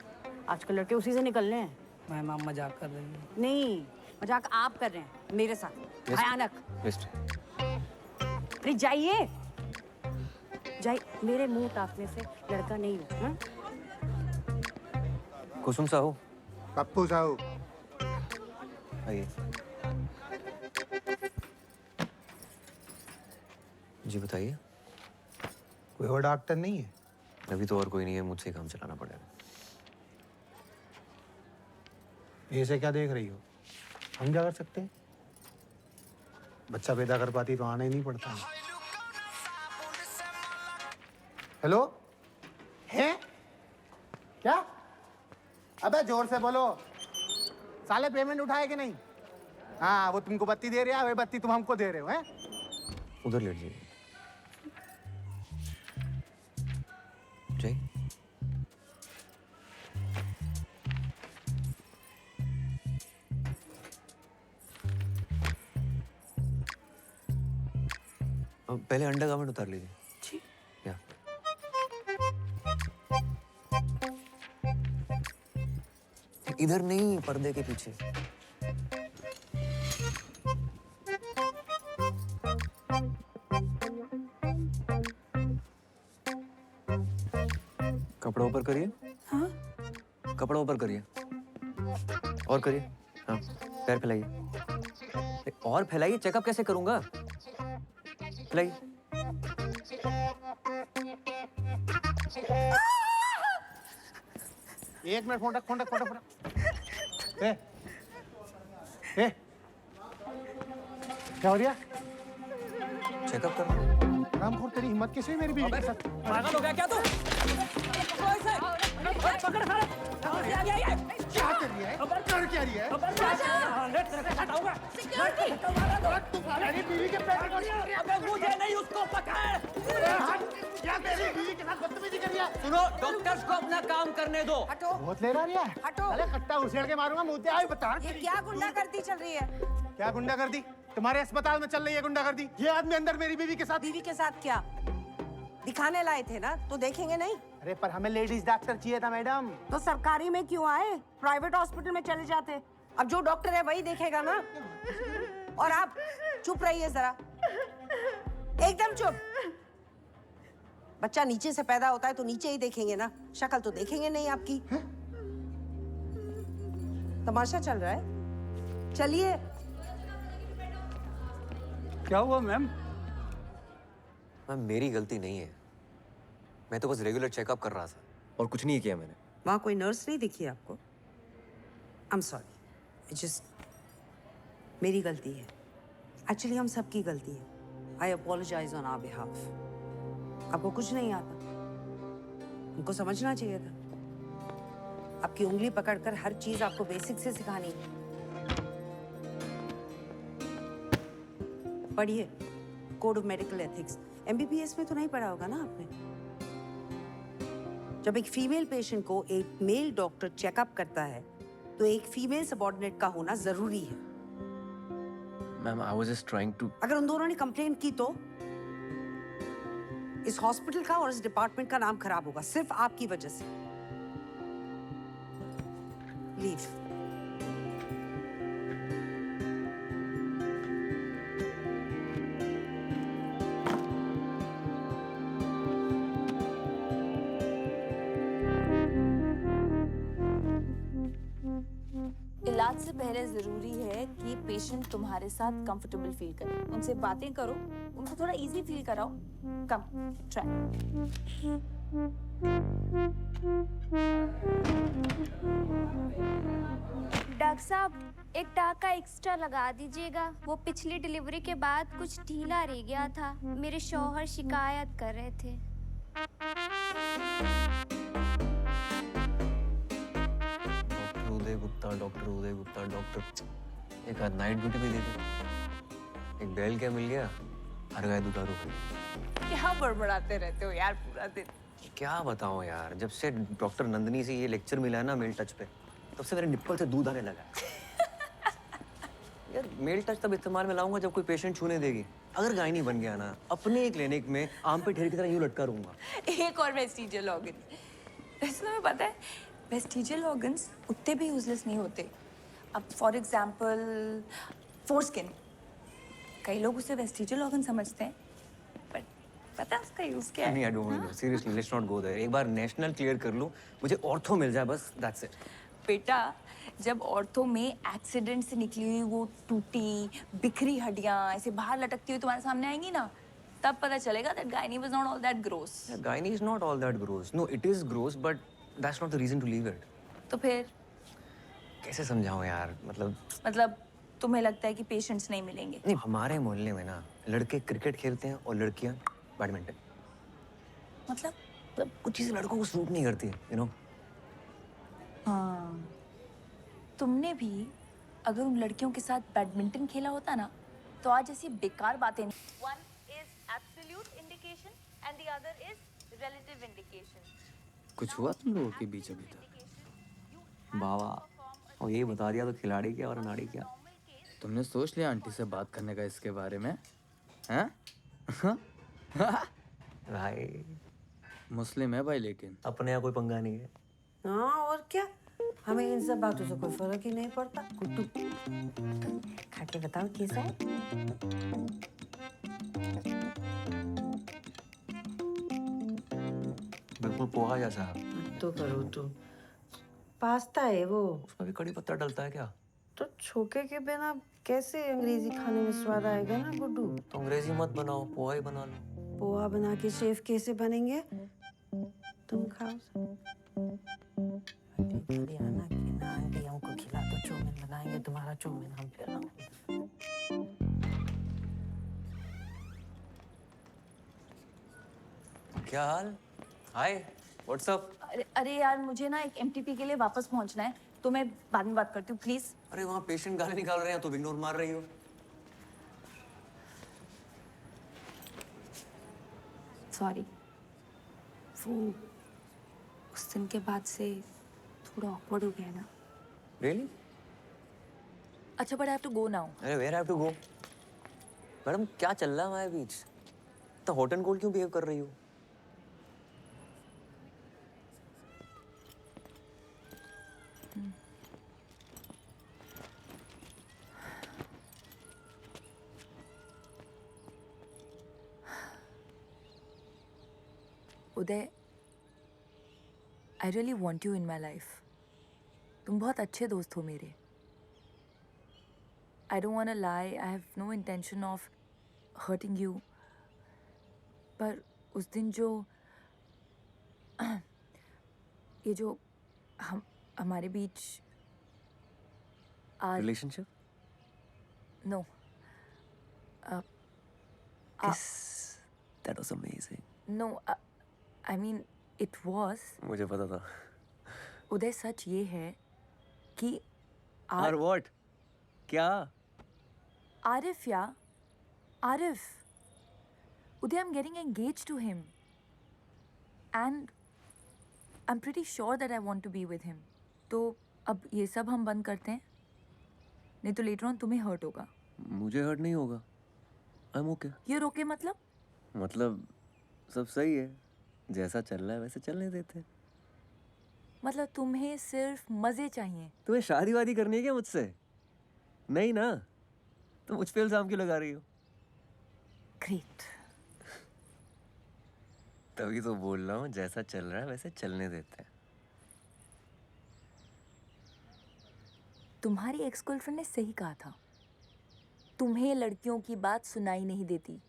आजकल लड़के उसी से निकलने हैं। मैम आप मजाक कर रही हैं। नहीं, मजाक आप कर रहे हैं मेरे साथ। भयानक। अरे जाइए, जाइए। मेरे मुंह ताकने से लड़का नहीं हो। हाँ? कुसुम साहू, पप्पू साहू, आइए। जी बताइए। कोई और डॉक्टर नहीं है? अभी तो और कोई नहीं है, मुझसे ही काम चलाना पड़ेगा। ऐसे क्या देख रही हो? हम क्या कर सकते हैं? बच्चा पैदा कर पाती तो आना ही नहीं पड़ता। हेलो, है क्या? अबे जोर से बोलो। साले पेमेंट उठाए कि नहीं? हाँ, वो तुमको बत्ती दे रहा है, वही बत्ती तुम हमको दे रहे हो, हैं? उधर लेट जाइए। जय। पहले अंडरगारमेंट उतार लीजिए। ठीक। या। इधर नहीं, पर्दे के पीछे। कपड़ा ऊपर करिए। हाँ? कपड़ा ऊपर करिए। और करिए। हाँ, पैर फैलाइए। और फैलाइए, चेकअप कैसे करूंगा? फैलाइए। एक मिनट, फोन रख, फोन रख, फोन रख, फोन रख। ए, क्या हो रहा? चेकअप कर। रामखोर, तेरी हिम्मत कैसे हुई मेरी बीवी के साथ? पागल हो गया क्या तू? पकड़ साले। क्या कर रही है? कर क्या रही है? हटाऊंगा। मेरी बीवी के पैर अबे मुझे नहीं, उसको पकड़। क्या तेरी बीवी के साथ बदतमीजी कर रही है? सुनो, डॉक्टर्स को अपना काम करने दो। हटो। बहुत ले रहा है। हटो। अरे कट्टा उछेड़ के मारूंगा, मुद्दे आए बता। ये क्या गुंडागर्दी चल रही है? क्या गुंडागर्दी? तुम्हारे अस्पताल में चल रही है गुंडागर्दी। ये आदमी अंदर मेरी बीवी के साथ। बीवी के साथ क्या? दिखाने लाए थे ना, तो देखेंगे नहीं? अरे पर हमें लेडीज डॉक्टर चाहिए था मैडम। तो सरकारी में क्यों आए? प्राइवेट हॉस्पिटल में चले जाते। अब जो डॉक्टर है वही देखेगा ना। और आप चुप रहिए जरा, एकदम चुप। बच्चा नीचे से पैदा होता है तो नीचे ही देखेंगे ना, शक्ल तो देखेंगे नहीं आपकी। तमाशा चल रहा है? चलिए। क्या हुआ मैम? मैम, मेरी गलती नहीं है। मैं तो बस रेगुलर चेकअप कर रहा था और कुछ नहीं किया मैंने। वहाँ कोई नर्स नहीं दिखी आपको? आई एम सॉरी, जस्ट मेरी गलती है। एक्चुअली हम सबकी गलती है। आई अपोलोजाइज ऑन आवर बिहाफ। आपको कुछ नहीं आता, हमको समझना चाहिए था। आपकी उंगली पकड़कर हर चीज आपको बेसिक से सिखानी। पढ़िए code of medical ethics. MBBS में तो नहीं पढ़ा होगा ना आपने? जब एक फीमेल पेशेंट को एक मेल डॉक्टर चेकअप करता है तो एक फीमेल सबऑर्डिनेट का होना जरूरी है। Ma'am, I was just trying to. अगर उन दोनों ने कंप्लेंट की तो इस हॉस्पिटल का और इस डिपार्टमेंट का नाम खराब होगा, सिर्फ आपकी वजह से। लीव। इलाज से पहले जरूरी है कि पेशेंट तुम्हारे साथ कंफर्टेबल फील करे। उनसे बातें करो, उनको थोड़ा इजी फील कराओ। कम ट्राई। डॉक्टर साहब, एक टाका एक्स्ट्रा लगा दीजिएगा। वो पिछली डिलीवरी के बाद कुछ ढीला रह गया था। मेरे शौहर शिकायत कर रहे थे। डॉक्टर उदय गुप्ता, डॉक्टर। एक आध नाइट ड्यूटी भी दे दे। एक बैल क्या मिल गया, हर गाय दुधारू हो। क्या बड़बड़ाते रहते हो यार पूरा दिन? क्या बताऊं यार, जब से डॉक्टर नंदिनी से ये लेक्चर मिला है ना मेल टच पे, तब से मेरे निप्पल से दूध आने लगा है। यार मेल टच तब इस्तेमाल में लाऊंगा जब कोई पेशेंट छूने देगी। अगर गायनी बन गया ना, अपने क्लिनिक में आम पे ढेर की तरह यूं लटका रहूंगा। एक और मैसेज लॉगिन। वैसे तुम्हें पता है वेस्टिजियल ऑर्गन्स उतने भी यूजलेस नहीं होते। अब फॉर एग्जांपल फोरस्किन, कई लोग उसे वेस्टिजियल ऑर्गन समझते हैं, बट पता है उसका यूज क्या है? नहीं, I don't want to, seriously let's not go there. एक बार नेशनल क्लियर कर लूं, मुझे ऑर्थो मिल जाए बस, दैट्स इट। बेटा, जब ऑर्थो में एक्सीडेंट से निकली हुई वो टूटी बिखरी हड्डियां ऐसे बाहर लटकती हुई तुम्हारे सामने आएंगी ना, तब पता चलेगा that gynae was not all that gross। Gynae is not all that gross. No, it is gross, but that's not the reason to leave it. तो फिर कैसे समझाऊं यार, मतलब तुम्हें लगता है कि पेशेंट्स नहीं मिलेंगे? नहीं, हमारे मोहल्ले में ना लड़के क्रिकेट खेलते हैं और लड़कियां बैडमिंटन। मतलब कुछ चीजें लड़कों को सूट नहीं करती, यू नो। हाँ, तुमने भी अगर उन लड़कियों के साथ बैडमिंटन खेला होता ना, तो आज ऐसी बेकार बातें नहीं। One is absolute indication and the other is relative indication। कुछ हुआ तुम लोगों के बीच अभी तक? बाबा, और ये बता दिया तो खिलाड़ी क्या और अनाड़ी क्या। तुमने सोच लिया आंटी से बात करने का इसके बारे में? हैं? भाई मुस्लिम है भाई, लेकिन अपने यहाँ कोई पंगा नहीं है। हाँ, और क्या, हमें इन सब बातों से कोई फर्क ही नहीं पड़ता। कुट्टू खा के बताओ कैसा है? बिल्कुल पोहा जैसा। तो करो तो, पास्ता है वो। उसमें भी कड़ी पत्ता डलता है क्या? तो छोके के बिना कैसे अंग्रेजी खाने में स्वाद आएगा ना गुड्डू? तो अंग्रेजी मत बनाओ, पोहा ही बना लो। पोहा बना के शेफ कैसे बनेंगे? तुम खाओ हरियाणा की ना आंटियों को खिला दो, चौमिन बनाएंगे तुम्हारा चौमिन हम खिलाएंगे। क्या हाल? हाय, व्हाट्स अप? अरे यार, मुझे ना एक एमटीपी के लिए वापस पहुंचना है, तो मैं बाद में बात करती हूँ प्लीज। अरे वहाँ पेशेंट गाली निकाल रहे हैं, तो इग्नोर मार रही हो। सॉरी, वो उस दिन के बाद से थोड़ा ऑकवर्ड हो गया ना। Really? अच्छा, but I have to go now. अरे where have to go? Madam क्या चल रहा है हमारे बीच? तो हॉट एंड कोल्ड क्यों बिहेव कर रही हो? Uday, I really want you in my life. तुम बहुत अच्छे दोस्त हो मेरे। I don't want to lie, I have no intention of hurting you. पर उस दिन जो ये जो हमारे बीच relationship? No, That was amazing. No, I mean it was. मुझे पता था। उदय, सच ये है कि और व्हाट? क्या? आरिफ या Arif, Uday, I am getting engage to him and I am pretty sure that I want to be with him. तो अब ये सब हम बंद करते हैं, नहीं तो लेटर ऑन तुम्हें हर्ट होगा। मुझे हर्ट नहीं होगा। I am okay. ये रोके मतलब सब सही है, जैसा चल रहा है वैसे चलने देते। मतलब तुम्हें सिर्फ मजे चाहिए? तुम्हें शादी वादी करनी है क्या मुझसे? नहीं ना, तो मुझ पे इल्जाम क्यों लगा रही हो? ग्रेट। तभी तो बोल रहा हूँ, जैसा चल रहा है वैसे चलने देते हैं। तुम्हारी एक्स गर्लफ्रेंड ने सही कहा था, तुम्हें लड़कियों की बात सुनाई नहीं देती।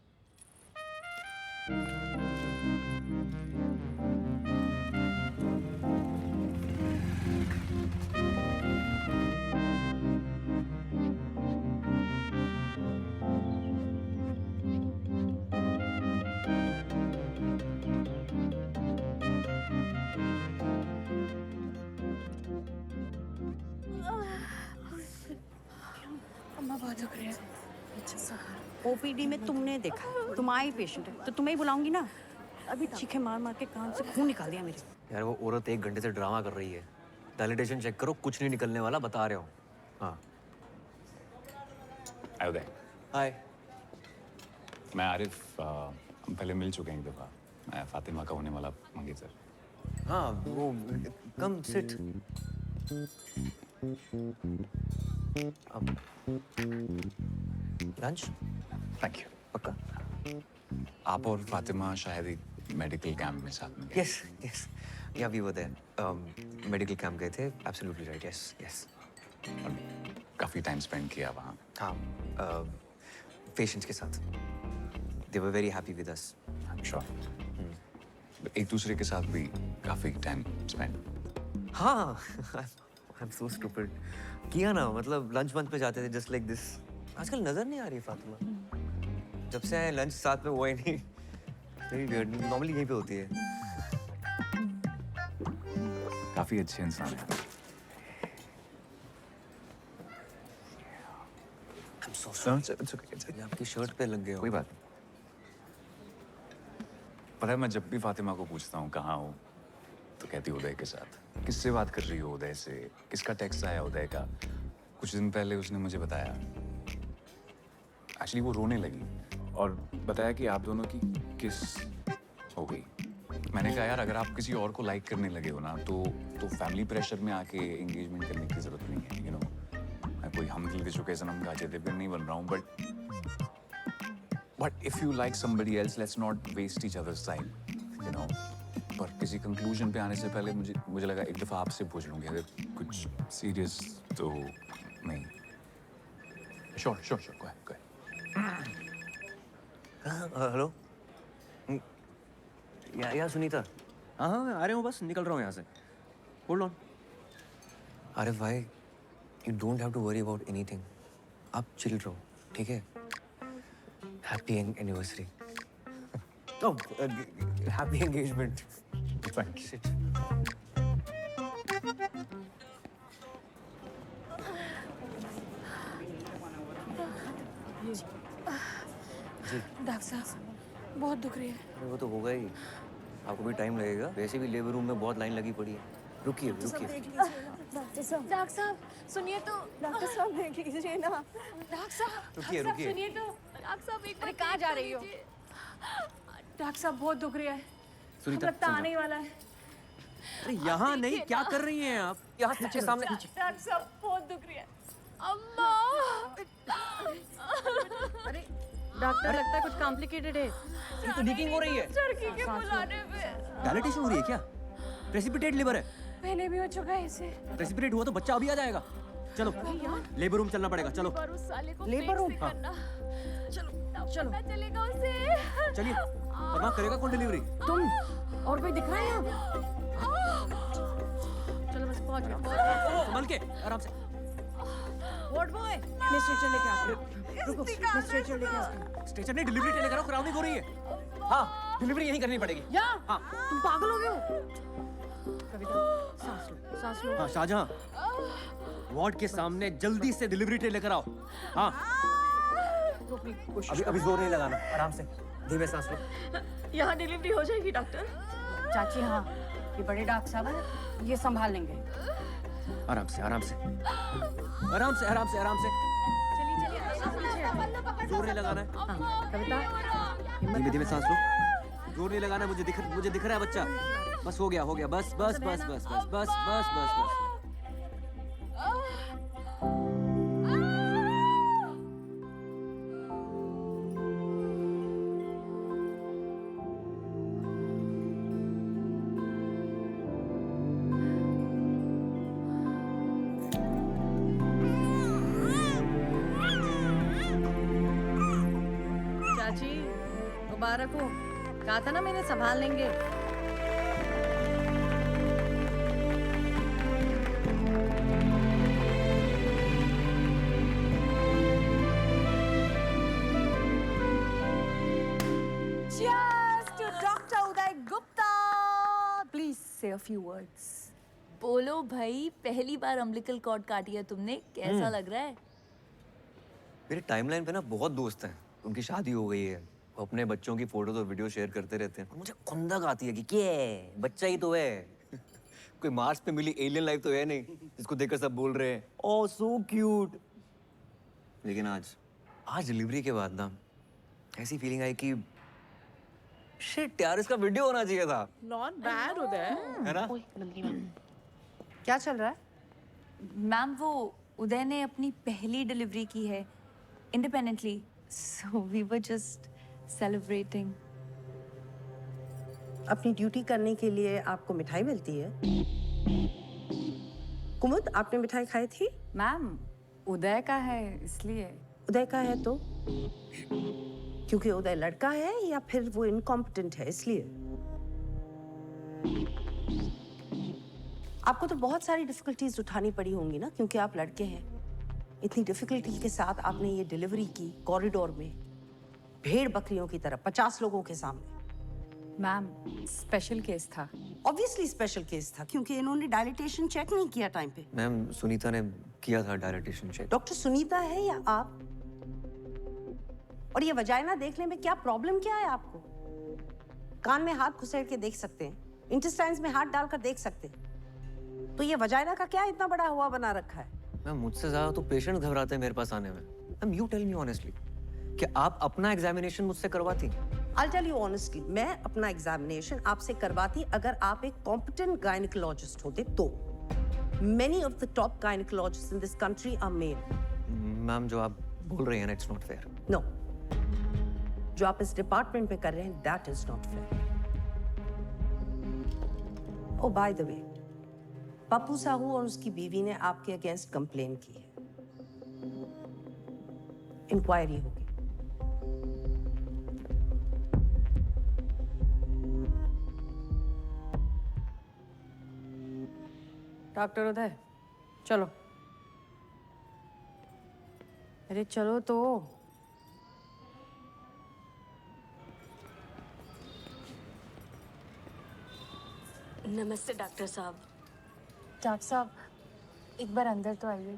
ओपीडी में तुमने देखा, तुम आई पेशेंट है तो तुम्हें ही बुलाऊंगी ना। अभी चीखे मार मार के कान से खून निकाल दिया मेरे। यार वो औरत 1 घंटे से ड्रामा कर रही है। डायलिटेशन चेक करो, कुछ नहीं निकलने वाला, बता रहे हो। हाँ। उदय। हाय। मैं आरिफ, हम पहले मिल चुके हैं एक दफ़ा। मैं फातिमा का होने वाला मंगेतर। हाँ वो कम सिट अब लंच थैंक यू। पक्का? आप और फातिमा शायद एक मेडिकल कैंप में साथ में गए। Yes yes yeah we were there medical camp गए थे एब्सोल्युटली राइट यस यस और काफ़ी टाइम स्पेंड किया वहाँ। हाँ पेशेंट्स के साथ they were very happy with us I am sure. एक दूसरे के साथ भी काफ़ी टाइम स्पेंड। हाँ आई एम सो स्टूपिड किया ना मतलब लंच वंच पे जाते थे जस्ट लाइक दिस। आजकल नजर नहीं आ रही फातिमा जब से आए लंच साथ में हुआ ही नहीं। वेरी वियर्ड नॉर्मली यहीं पे होती है। काफ़ी अच्छे इंसान हैं। I'm so sorry. ये आपकी शर्ट पे लग गया कोई बात नहीं। पता है मैं जब भी फातिमा को पूछता हूँ कहाँ हो तो कहती उदय के साथ। किससे बात कर रही हो उदय से? किसका टेक्स्ट आया उदय का? कुछ दिन पहले उसने मुझे बताया एक्चुअली वो रोने लगी और बताया कि आप दोनों की किस हो गई। मैंने कहा यार अगर आप किसी और को लाइक करने लगे हो ना तो फैमिली प्रेशर में आके एंगेजमेंट करने की जरूरत नहीं है। यू नो मैं कोई हम दिल के चुके सनम का अजय देवगन नहीं बन रहा हूँ but if you like somebody else let's not waste each other's time you know. पर किसी कंक्लूजन पे आने से पहले मुझे लगा एक दफ़ा आपसे पूछ लूँगी अगर कुछ सीरियस तो नहीं। Sure sure sure go ahead. Hello या सुनीता। हाँ हाँ मैं आ रहा हूँ बस निकल रहा हूँ यहाँ से। Hold on. अरे भाई you don't have to worry about anything. आप चिल रहो ठीक है। Happy anniversary. Oh happy engagement. Thank you. Doctor साहब बहुत दुख रही है। अरे वो तो होगा ही आपको भी टाइम लगेगा वैसे भी लेबर रूम में बहुत लाइन लगी पड़ी है। रुकिए रुकिए। डॉक्टर साहब सुनिए तो। डॉक्टर साहब देख लीजिए ना। डॉक्टर साहब रुकिए रुकिए। सुनिए तो। डॉक्टर साहब एक बार कहाँ जा रही हो? डॉक्टर साहब बहुत दुख रही है। सुनीता लगता आने ही वाला है। अरे यहाँ नहीं क्या कर रही हैं आप? यहाँ के सामने। डॉक्टर साहब बहुत दुख रही है। अम्मा। अरे डॉक्टर लगता है कुछ कॉम्प्लिकेटेड है। ये तो लीकिंग हो रही है। चरखी के बुलाने पे। डायलिटेशन हो रही है क्या? प्रेसिपिटेट लिवर है। पहले भी हो चुका है इसे। प्रेसिपिटेट हुआ तो बच्चा अभी आ जाएगा। चलो लेबर रूम चलना पड़ेगा चलो। Labour room. हाँ। चलो चलो चलेगा उसे। चलिए वरना करेगा कौन डिलीवरी? तुम और कोई दिख रहा है यहाँ? चलो बस पहुंच गए। संभल के आराम से। वार्ड बॉय मैं स्ट्रेचर लेके आती हूँ। रुको मैं स्ट्रेचर लेके आती हूँ। स्टेशन ने डिलीवरी लेकर आओ क्राउनिंग हो रही है। हाँ डिलीवरी यहीं करनी पड़ेगी। यहाँ हाँ तुम पागल हो गए हो? कविता सांस लो। हाँ शाहजहां वार्ड के सामने जल्दी से डिलीवरी ट्रे लेकर आओ। हाँ अभी जोर नहीं लगाना आराम से धीमे सांस लो। यहाँ डिलीवरी हो जाएगी डॉक्टर? चाची हाँ ये बड़े डॉक्टर साहब हैं ये संभाल लेंगे। आराम से आराम से आराम से आराम से आराम से। जोर नहीं लगाना है। हाँ कविता धीमे धीमे सांस लो। जोर नहीं लगाना है मुझे दिख रहा है बच्चा। बस हो गया बस बस बस बस बस बस बस बस बस। चाची मुबारक हो। कहा था ना मैंने संभाल लेंगे। Cheers to Dr. Uday Gupta. Please say a few words. बोलो भाई पहली बार अम्बिलिकल कॉर्ड काटी है तुमने कैसा लग रहा है? मेरे टाइमलाइन पे ना बहुत दोस्त हैं उनकी शादी हो गई है वो अपने बच्चों की फोटोज और वीडियो शेयर करते रहते हैं और मुझे खुंदक आती है कि क्या बच्चा ही तो है कोई मार्स पे मिली एलियन लाइफ तो है नहीं जिसको देखकर सब बोल रहे हैं ओह सो क्यूट। लेकिन आज डिलीवरी के बाद ना ऐसी फीलिंग आई कि शिट यार, इसका वीडियो होना चाहिए था। नॉट बैड उदय, है ना? क्या चल रहा है? मैम वो उदय ने अपनी पहली डिलीवरी की है independently, so we were just celebrating. अपनी ड्यूटी करने के लिए आपको मिठाई मिलती है? कुमुद, आपने मिठाई खाई थी? मैम उदय का है इसलिए। उदय का है तो? क्योंकि उदय लड़का है या फिर वो इनकॉम्पिटेंट है इसलिए? आपको तो बहुत सारी डिफिकल्टीज उठानी पड़ी होंगी ना, क्योंकि आप लड़के हैं। इतनी डिफिकल्टी के साथ आपने ये डिलीवरी की कॉरिडोर में, भेड़ बकरियों की तरह 50 लोगों के सामने। मैम स्पेशल केस था। ऑब्वियसली स्पेशल केस था, क्योंकि इन्होंने डायलिटेशन चेक नहीं किया टाइम पे। मैम सुनीता ने किया था डायलिटेशन चेक। डॉक्टर सुनीता है या आप? और ये वजाइना देखने में क्या प्रॉब्लम क्या है आपको? कान में हाथ घुसेड़ के देख सकते हैं, इंटेस्टाइन्स में हाथ डालकर देख सकते हैं, तो ये वजाइना का क्या इतना बड़ा हुआ बना रखा है? मैम मुझसे ज्यादा तो पेशेंट घबराते हैं मेरे पास आने में। Ma'am you tell me honestly कि आप अपना एग्जामिनेशन मुझसे करवाती? I'll tell you honestly, मैं अपना एग्जामिनेशन आपसे करवाती अगर आप एक कॉम्पिटेंट गायनिकोलॉजिस्ट होते तो। Many of the top gynecologists in this country are male. Ma'am जो आप बोल रही हैं ना, it's not fair. No. जो आप इस डिपार्टमेंट में कर रहे हैं, that is not fair. Oh, by the way, Pappu Sahu और उसकी बीवी ने आपके अगेंस्ट कंप्लेन की है। इंक्वायरी होगी। डॉक्टर उदय चलो। अरे चलो तो। नमस्ते डॉक्टर साहब। डॉक्टर साहब एक बार अंदर तो आइए।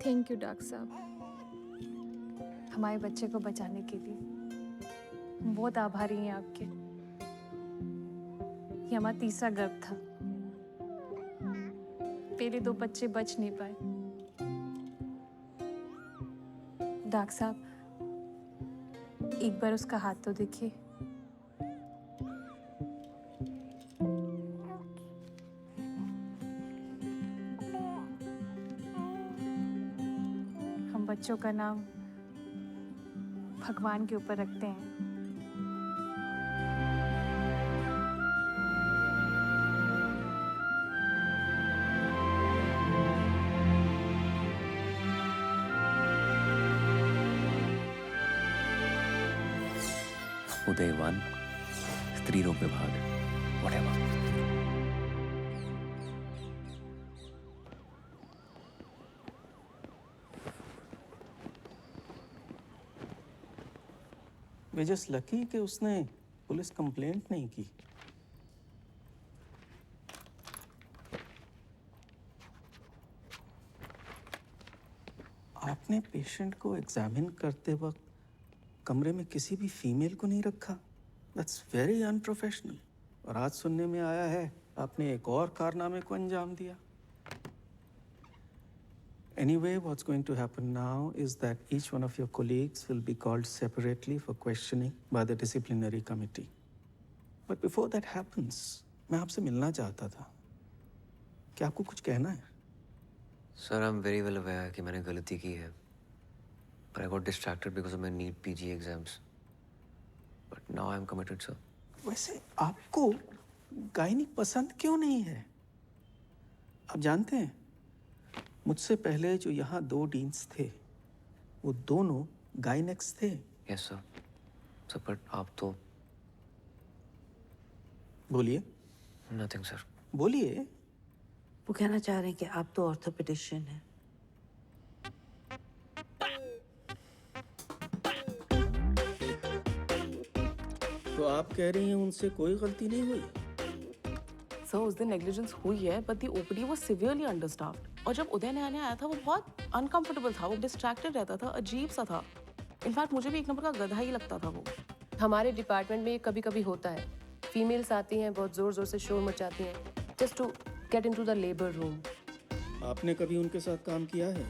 थैंक यू डॉक्टर साहब, हमारे बच्चे को बचाने के लिए हम बहुत आभारी हैं आपके। ये हमारा तीसरा गर्भ था, पहले 2 बच्चे बच नहीं पाए। डॉक्टर साहब एक बार उसका हाथ तो देखिए। हम बच्चों का नाम भगवान के ऊपर रखते हैं। उदय 1, स्त्री रोग विभाग, whatever. वे जस्ट लकी कि उसने पुलिस कंप्लेंट नहीं की। आपने पेशेंट को एग्जामिन करते वक्त कमरे में किसी भी फीमेल को नहीं रखा। That's very unprofessional. और आज सुनने में आया है आपने एक और कारनामे को अंजाम दिया। Anyway, what's going to happen now is that each one of your colleagues will be called separately for questioning by the disciplinary committee. But before that happens, मैं आपसे मिलना चाहता था। क्या आपको कुछ कहना है? Sir, I'm very well aware कि मैंने गलती की है, but I got distracted because of my NEET PG exams. But now I'm committed, sir. वैसे आपको गायनिक पसंद क्यों नहीं है? आप जानते हैं, मुझसे पहले जो यहाँ 2 डीन्स थे, वो दोनों गायनेक्स थे। Yes, sir. Sir, but आप तो बोलिए। Nothing, sir. बोलिए। वो कहना चाह रहे हैं कि आप तो ऑर्थोपेडिशियन हैं। तो आप कह रही हैं उनसे कोई गलती नहीं हुई? सर उस दिन नेग्लिजेंस हुई है, but the OPD was severely understaffed. और जब उदय नया नया आया था वो बहुत अनकंफर्टेबल था, वो डिस्ट्रैक्टेड रहता था, अजीब सा था। इनफैक्ट मुझे भी एक नंबर का गधा ही लगता था वो। हमारे डिपार्टमेंट में ये कभी कभी होता है। फीमेल्स आती हैं, बहुत जोर जोर से शोर मचाती हैं, just to get into the labour room. आपने कभी उनके साथ काम किया है?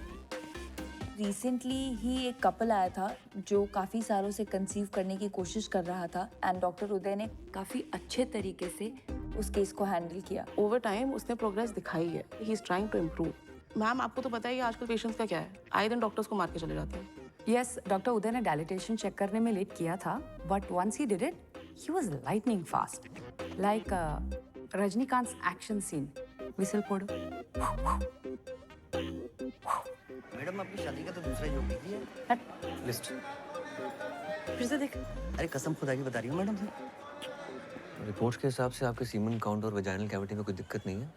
रिसेंटली ही एक कपल आया था जो काफ़ी सालों से कंसीव करने की कोशिश कर रहा था एंड डॉक्टर उदय ने काफ़ी अच्छे तरीके से उस केस को हैंडल किया। ओवर टाइम उसने प्रोग्रेस दिखाई है। He is trying to improve. Ma'am आपको तो पता ही है आजकल पेशेंट्स का क्या है, आए दिन डॉक्टर्स को मार के चले जाते हैं। यस, डॉक्टर उदय ने डायलिटेशन चेक करने में लेट किया था, but once he did it he was lightning fast, like Rajinikanth action scene. Whistle फोड़ो। मैडम अपनी शादी का तो दूसरा जोक लिखी है। लिस्ट फिर से देख। अरे कसम खुदा की बता रही हूँ मैडम से। रिपोर्ट्स के हिसाब से आपके सीमन काउंट और वेजाइनल कैविटी में कोई दिक्कत नहीं है।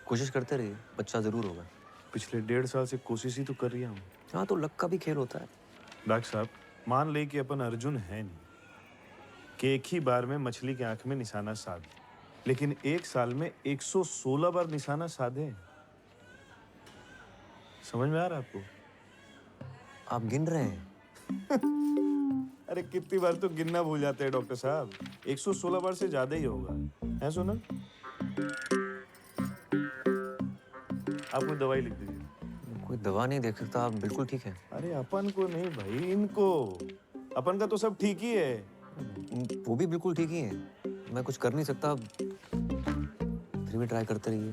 कोशिश करते रहिए, बच्चा जरूर होगा। पिछले 1.5 साल से कोशिश ही तो कर रही हूँ। हाँ, तो लक का भी खेल होता है। डॉक्टर साहब, मान ले कि अपन अर्जुन है नहीं कि एक ही बार में मछली की आंख में निशाना साध, लेकिन 1 साल में 116 बार निशाना साधे। समझ में आ रहा है आपको? आप गिन रहे हैं? अरे कितनी बार तो गिनना भूल जाते हैं डॉक्टर साहब। 116 बार से ज्यादा ही होगा, है सुना? आप कोई दवाई लिख दीजिए। कोई दवा नहीं देख सकता, आप बिल्कुल ठीक है। अरे अपन को नहीं भाई, इनको। अपन का तो सब ठीक ही है। वो भी बिल्कुल ठीक ही है। मैं कुछ कर नहीं सकता, फिर भी ट्राई करते रहिए।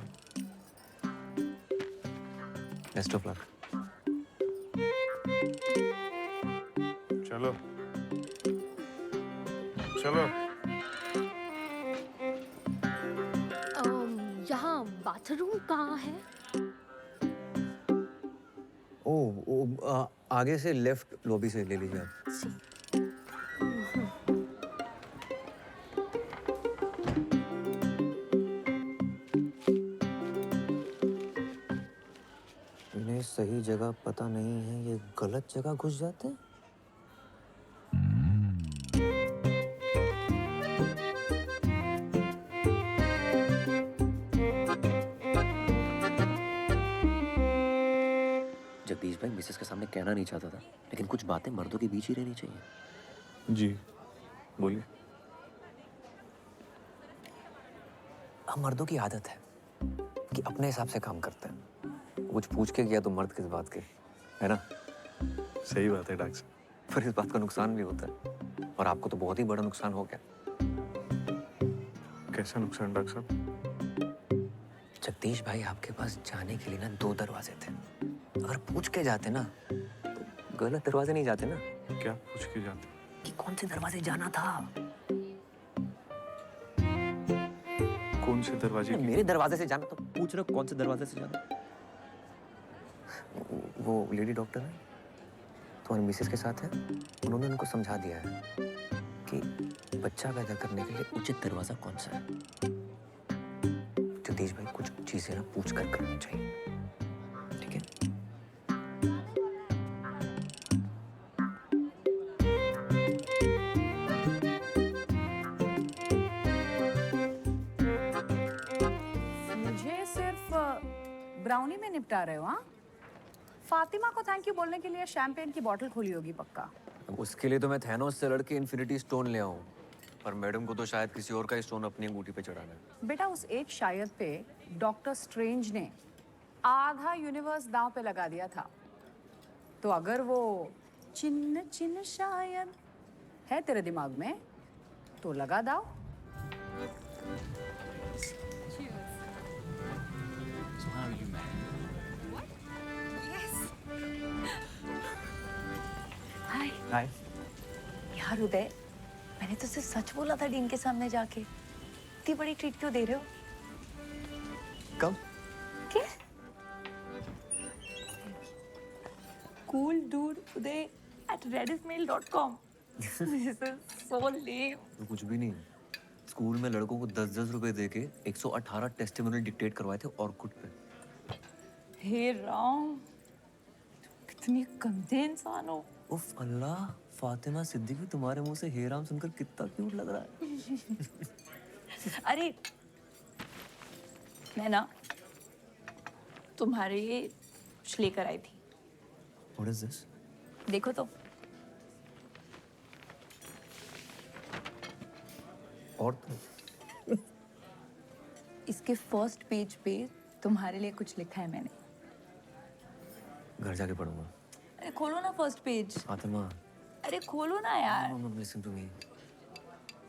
Best of luck. चलो चलो। यहाँ बाथरूम कहाँ है? आगे से लेफ्ट लॉबी से ले लीजिए आप। इन्हें सही जगह पता नहीं है, ये गलत जगह घुस जाते हैं। जगदीश भाई मिसेस के सामने कहना नहीं चाहता था, लेकिन कुछ बातें मर्दों के बीच ही रहनी चाहिए। जी बोलिए। हम मर्दों की आदत है कि अपने हिसाब से काम करते हैं। कुछ पूछ के किया तो मर्द किस बात के, है ना? सही बात है डॉक्टर साहब। पर इस बात का नुकसान भी होता है, और आपको तो बहुत ही बड़ा नुकसान हो गया। कैसा नुकसान डॉक्टर साहब? जगदीश भाई, आपके पास जाने के लिए ना 2 दरवाजे थे। अगर पूछ के जाते ना तो गलत दरवाजे नहीं जाते ना। क्या पूछ के जाते? कि कौन से दरवाजे जाना था। कौन से दरवाजे? मेरे दरवाजे से जाना, तो पूछ रहे हो कौन से दरवाजे से जाना। वो लेडी डॉक्टर है, तुम्हारी मिसेस के साथ है। उन्होंने उनको समझा दिया है कि बच्चा पैदा करने के लिए उचित दरवाजा कौन सा है। जगदीश भाई, कुछ चीजें ना पूछ कर करनी चाहिए, ठीक है? मुझे सिर्फ ब्राउनी में निपटा रहे हो? हाँ, फातिमा को थैंक यू बोलने के लिए शैंपेन की बोतल खोली होगी पक्का। उसके लिए तो मैं थैनोस से लड़के इन्फिनिटी स्टोन ले आऊं, पर मैडम को तो शायद किसी और का स्टोन अपनी अंगूठी पे चढ़ाना है। बेटा, उस एक शायद पे डॉक्टर स्ट्रेंज ने आधा यूनिवर्स दांव पे लगा दिया था। तो अगर वो चिन्न चिन्न शायद है तेरे दिमाग में तो लगा दाव। हाय यार उदय, मैंने तो सिर्फ सच बोला था डीन के सामने जाके। इतनी बड़ी ट्रीट क्यों दे रहे हो? कब? क्या? Cool dude Uday at redismail.com. This is so lame. तो कुछ भी नहीं। स्कूल में लड़कों को 10-10 रुपए देके 118 टेस्टिमोनियल डिक्टेट करवाए थे ऑर्कुट पे। हे राम, कितनी गंदे इंसान हो। उफ अल्लाह, फातिमा सिद्दीकी तुम्हारे मुंह से हे राम सुनकर कितना क्यूट लग रहा है। अरे मैं ना तुम्हारे लिए कुछ लेकर आई थी। What is this? देखो तो। और तुम? इसके फर्स्ट पेज पे तुम्हारे लिए कुछ लिखा है मैंने। घर जाके पढ़ूंगा। अरे खोलो ना फर्स्ट पेज। फातिमा, अरे खोलो ना यार। Mom, listen to me.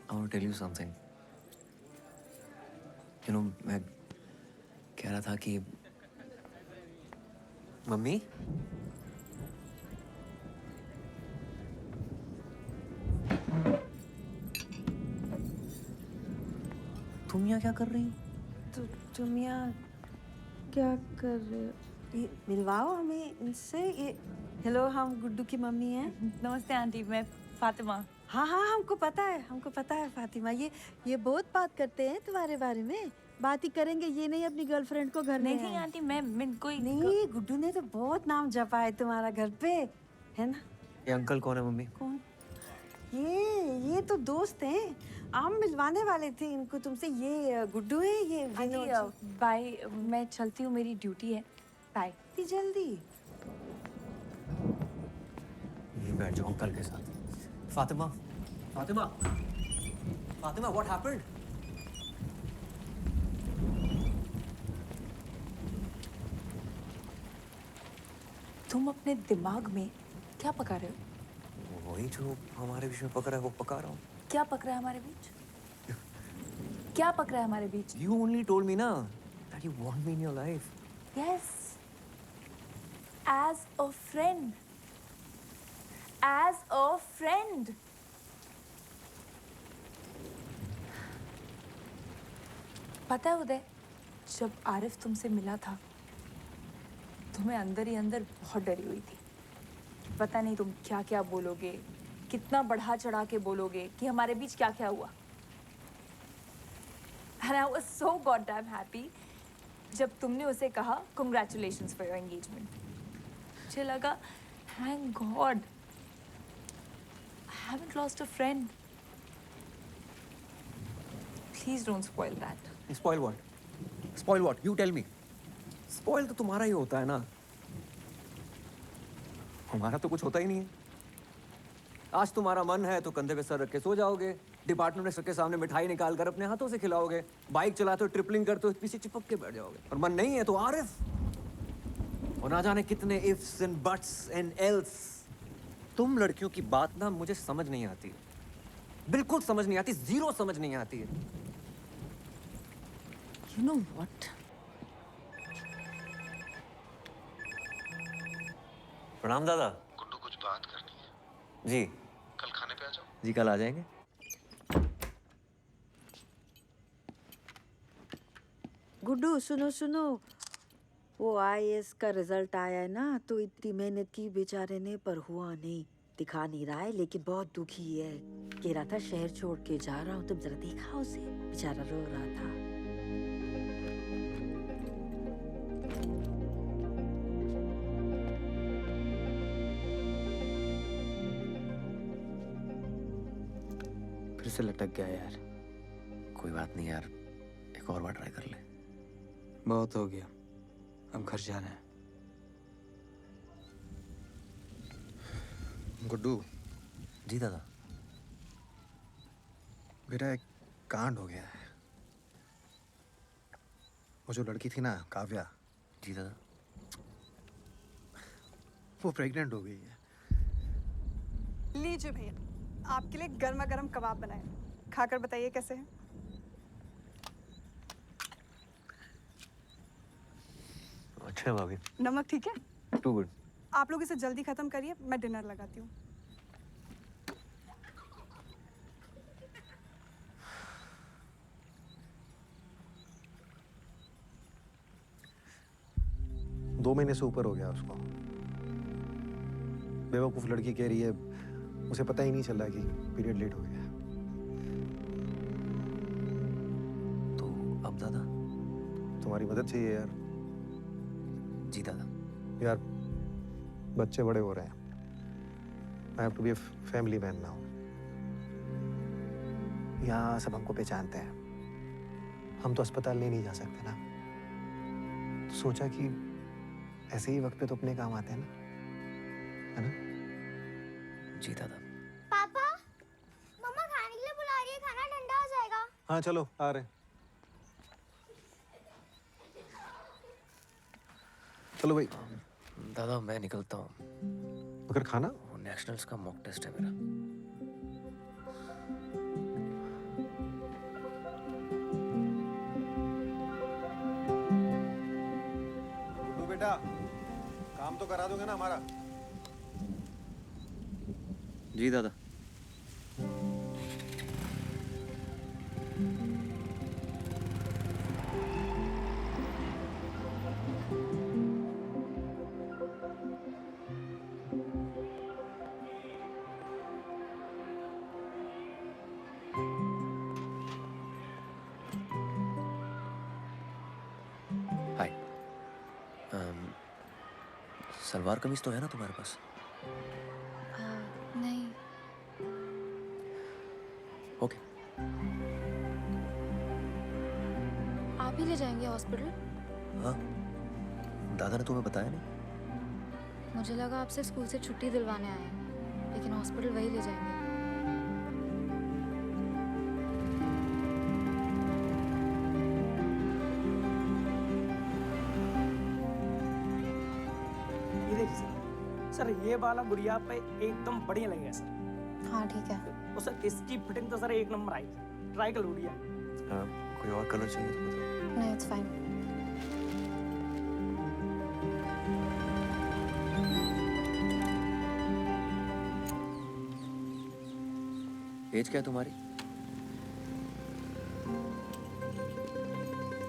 I want to tell you something. You know, मैं कह रहा था कि मम्मी, तुम यहाँ क्या कर रही हो? तुम यहाँ क्या कर रहे हो? ये मिलवाओ हमें इनसे। ये हेलो, हम गुड्डू की मम्मी हैं। नमस्ते आंटी, मैं फातिमा। हाँ हाँ, हमको पता है फातिमा। ये बहुत बात करते हैं तुम्हारे बारे में। बात ही करेंगे, ये नहीं अपनी गर्लफ्रेंड को घर में नहीं आंटी, मैं कोई नहीं। गुड्डू ने तो बहुत नाम जपा है तुम्हारा घर पे, है ना? ये अंकल कौन है मम्मी? कौन? ये तो दोस्त हैं। हम मिलवाने वाले थे इनको तुमसे। ये गुड्डू है, ये विनोद। बाय, मैं चलती हूँ, मेरी ड्यूटी है। बाय। इतनी जल्दी? ये बैठ जाओ अंकल के साथ। Fatima, Fatima, Fatima, what happened? तुम अपने दिमाग में क्या पका रहे हो? वही जो हमारे बीच में पक रहा है वो पका रहा हूँ। क्या पक रहा है हमारे बीच? क्या पक रहा है हमारे बीच? You only told me ना that you want me in your life. Yes. As a friend. As a friend. पता है उदय, जब आरिफ तुमसे मिला था तो मैं अंदर ही अंदर बहुत डरी हुई थी। पता नहीं तुम क्या क्या बोलोगे, कितना बढ़ा चढ़ा के बोलोगे कि हमारे बीच क्या क्या हुआ। And I was so goddamn happy जब तुमने उसे कहा congratulations for your engagement. मुझे लगा thank God I haven't lost a friend. Please don't spoil that. Spoil what? Spoil what? You tell me. Spoil तो तुम्हारा ही होता है ना। हमारा तो कुछ होता ही नहीं है। आज तुम्हारा मन है तो कंधे पे सर रख के सो जाओगे, डिपार्टमेंट में सबके सामने मिठाई निकाल कर अपने हाथों से खिलाओगे, बाइक चलाते हो, ट्रिपलिंग करते हो, पीछे चिपक के बैठ जाओगे। और मन नहीं है तो आरिफ। और ना जाने कितने ifs and buts and else. तुम लड़कियों की बात ना मुझे समझ नहीं आती, बिल्कुल समझ नहीं आती, जीरो समझ नहीं आती है। You know what? प्रणाम दादा। गुड्डू, कुछ बात करनी है। जी। कल खाने पे आ जाओ। जी कल आ जाएंगे। गुड्डू सुनो, वो IAS का रिजल्ट आया है ना, तो इतनी मेहनत की बेचारे ने पर हुआ नहीं। दिखा नहीं रहा है लेकिन बहुत दुखी है। कह रहा था शहर छोड़ के जा रहा हूँ। तुम जरा देखा उसे, बेचारा रो रहा था। फिर से लटक गया यार। कोई बात नहीं यार, एक और बार ट्राई कर ले। बहुत हो गया, अब घर जाना है। गुड्डू। जी दादा। बेटा एक कांड हो गया है। वो जो लड़की थी ना, काव्या। जी दादा। वो प्रेग्नेंट हो गई है। लीजिए भैया, आपके लिए गर्मा गर्म कबाब बनाए, खाकर बताइए कैसे हैं। अच्छा भाभी। नमक ठीक है? Too good. आप लोग इसे जल्दी खत्म करिए, मैं डिनर लगाती हूँ। दो महीने से ऊपर हो गया उसको। बेवकूफ लड़की कह रही है उसे पता ही नहीं चल रहा कि पीरियड लेट हो गया। तो अब दादा तुम्हारी मदद चाहिए यार। जी दादा। यार बच्चे बड़े हो रहे हैं। I have to be a family man now. यहाँ सब हमको पहचानते हैं। हम तो अस्पताल नहीं जा सकते ना, तो सोचा कि ऐसे ही वक्त पे तो अपने काम आते हैं ना, है ना? जी दादा। पापा, मम्मा खाने के लिए बुला रही है, खाना ठंडा हो जाएगा। हाँ चलो आ रहे हैं। चलो भाई। दादा मैं निकलता हूँ। मगर खाना? वो नेशनल्स का मॉक टेस्ट है मेरा। गुड्डू बेटा, काम तो करा दोगे ना हमारा? जी दादा। हाय। सलवार कमीज तो है ना तुम्हारे पास? नहीं। ओके। आप ही ले जाएंगे हॉस्पिटल? हाँ, दादा ने तुम्हें बताया नहीं? मुझे लगा आप सिर्फ स्कूल से छुट्टी दिलवाने आए हैं, लेकिन हॉस्पिटल वही ले जाएंगे। ये देखिए सर, ये वाला गुड़िया पे एकदम बढ़िया लगेगा सर। हाँ ठीक है। और सर इसकी फिटिंग तो सर एक नंबर आई, ट्राई कर लो गुड़िया। कोई और कलर चाहिए तो बताओ। नहीं, इट्स फाइन। एज क्या है तुम्हारी?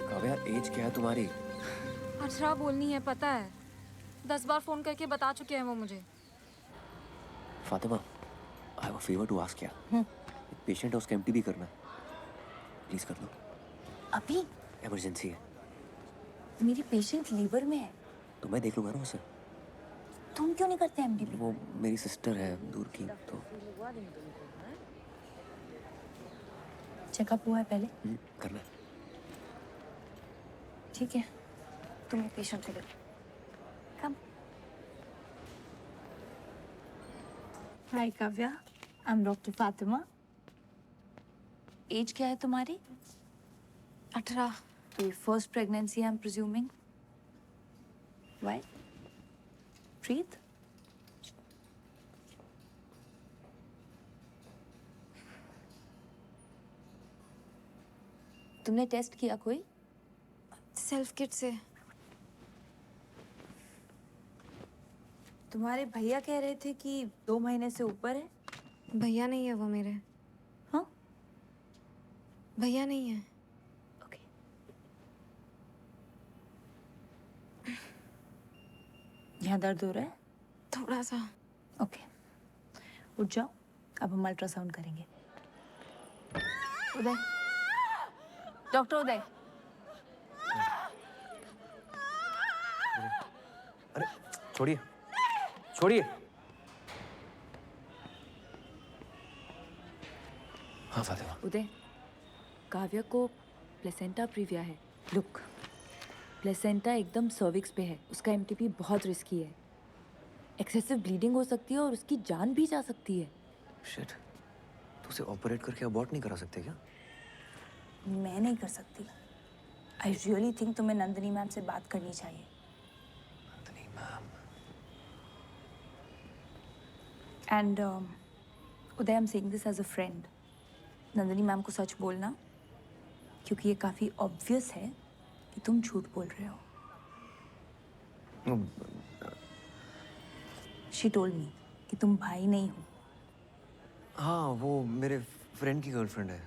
काव्या, एज क्या है तुम्हारी? 18 बोलनी है, पता है। 10 बार फोन करके बता चुके हैं वो मुझे। Fatima, I have a favour to ask yeah. एक पेशेंट है, उसका एमटीबी करना है। प्लीज कर लो। अभी? इमरजेंसी है। मेरी पेशेंट लीवर में है। तो मैं देख लूंगा ना उसे। तुम क्यों नहीं करते एमटीबी? वो मेरी सिस्टर है दूर की, तो चेकअप हुआ है पहले? करना है। ठीक है, तुम पेशेंट को देखो। Come. Hi Kavya, I am doctor Fatima. Age क्या है तुम्हारी? 18। तो first pregnancy I am presuming. Why? Breathe. तुमने टेस्ट किया कोई? सेल्फ किट से। तुम्हारे भैया कह रहे थे कि 2 महीने से ऊपर है। भैया नहीं है वो मेरे। हाँ? भैया नहीं है। यहाँ दर्द हो रहा है? थोड़ा सा। ओके, उठ जाओ, अब हम अल्ट्रासाउंड करेंगे। उदय, डॉक्टर उदय। अरे छोड़िए, छोड़िए। हाँ फातिमा। उदय, काव्या को प्लेसेंटा प्रीविया है। लुक, प्लेसेंटा एकदम सर्विक्स पे है। उसका एमटीपी बहुत रिस्की है। एक्सेसिव ब्लीडिंग हो सकती है और उसकी जान भी जा सकती है। शिट, तो उसे ऑपरेट करके अबॉर्ट नहीं करा सकते क्या? मैं नहीं कर सकती। आई रियली थिंक तुम्हें नंदिनी मैम से बात करनी चाहिए। Nandini ma'am. And Uday, I am saying this as a friend. Nandini ma'am को सच बोलना, क्योंकि ये काफ़ी ऑब्वियस है कि तुम झूठ बोल रहे हो। शी टोल्ड मी कि तुम भाई नहीं हो। हाँ, वो मेरे फ्रेंड की गर्लफ्रेंड है।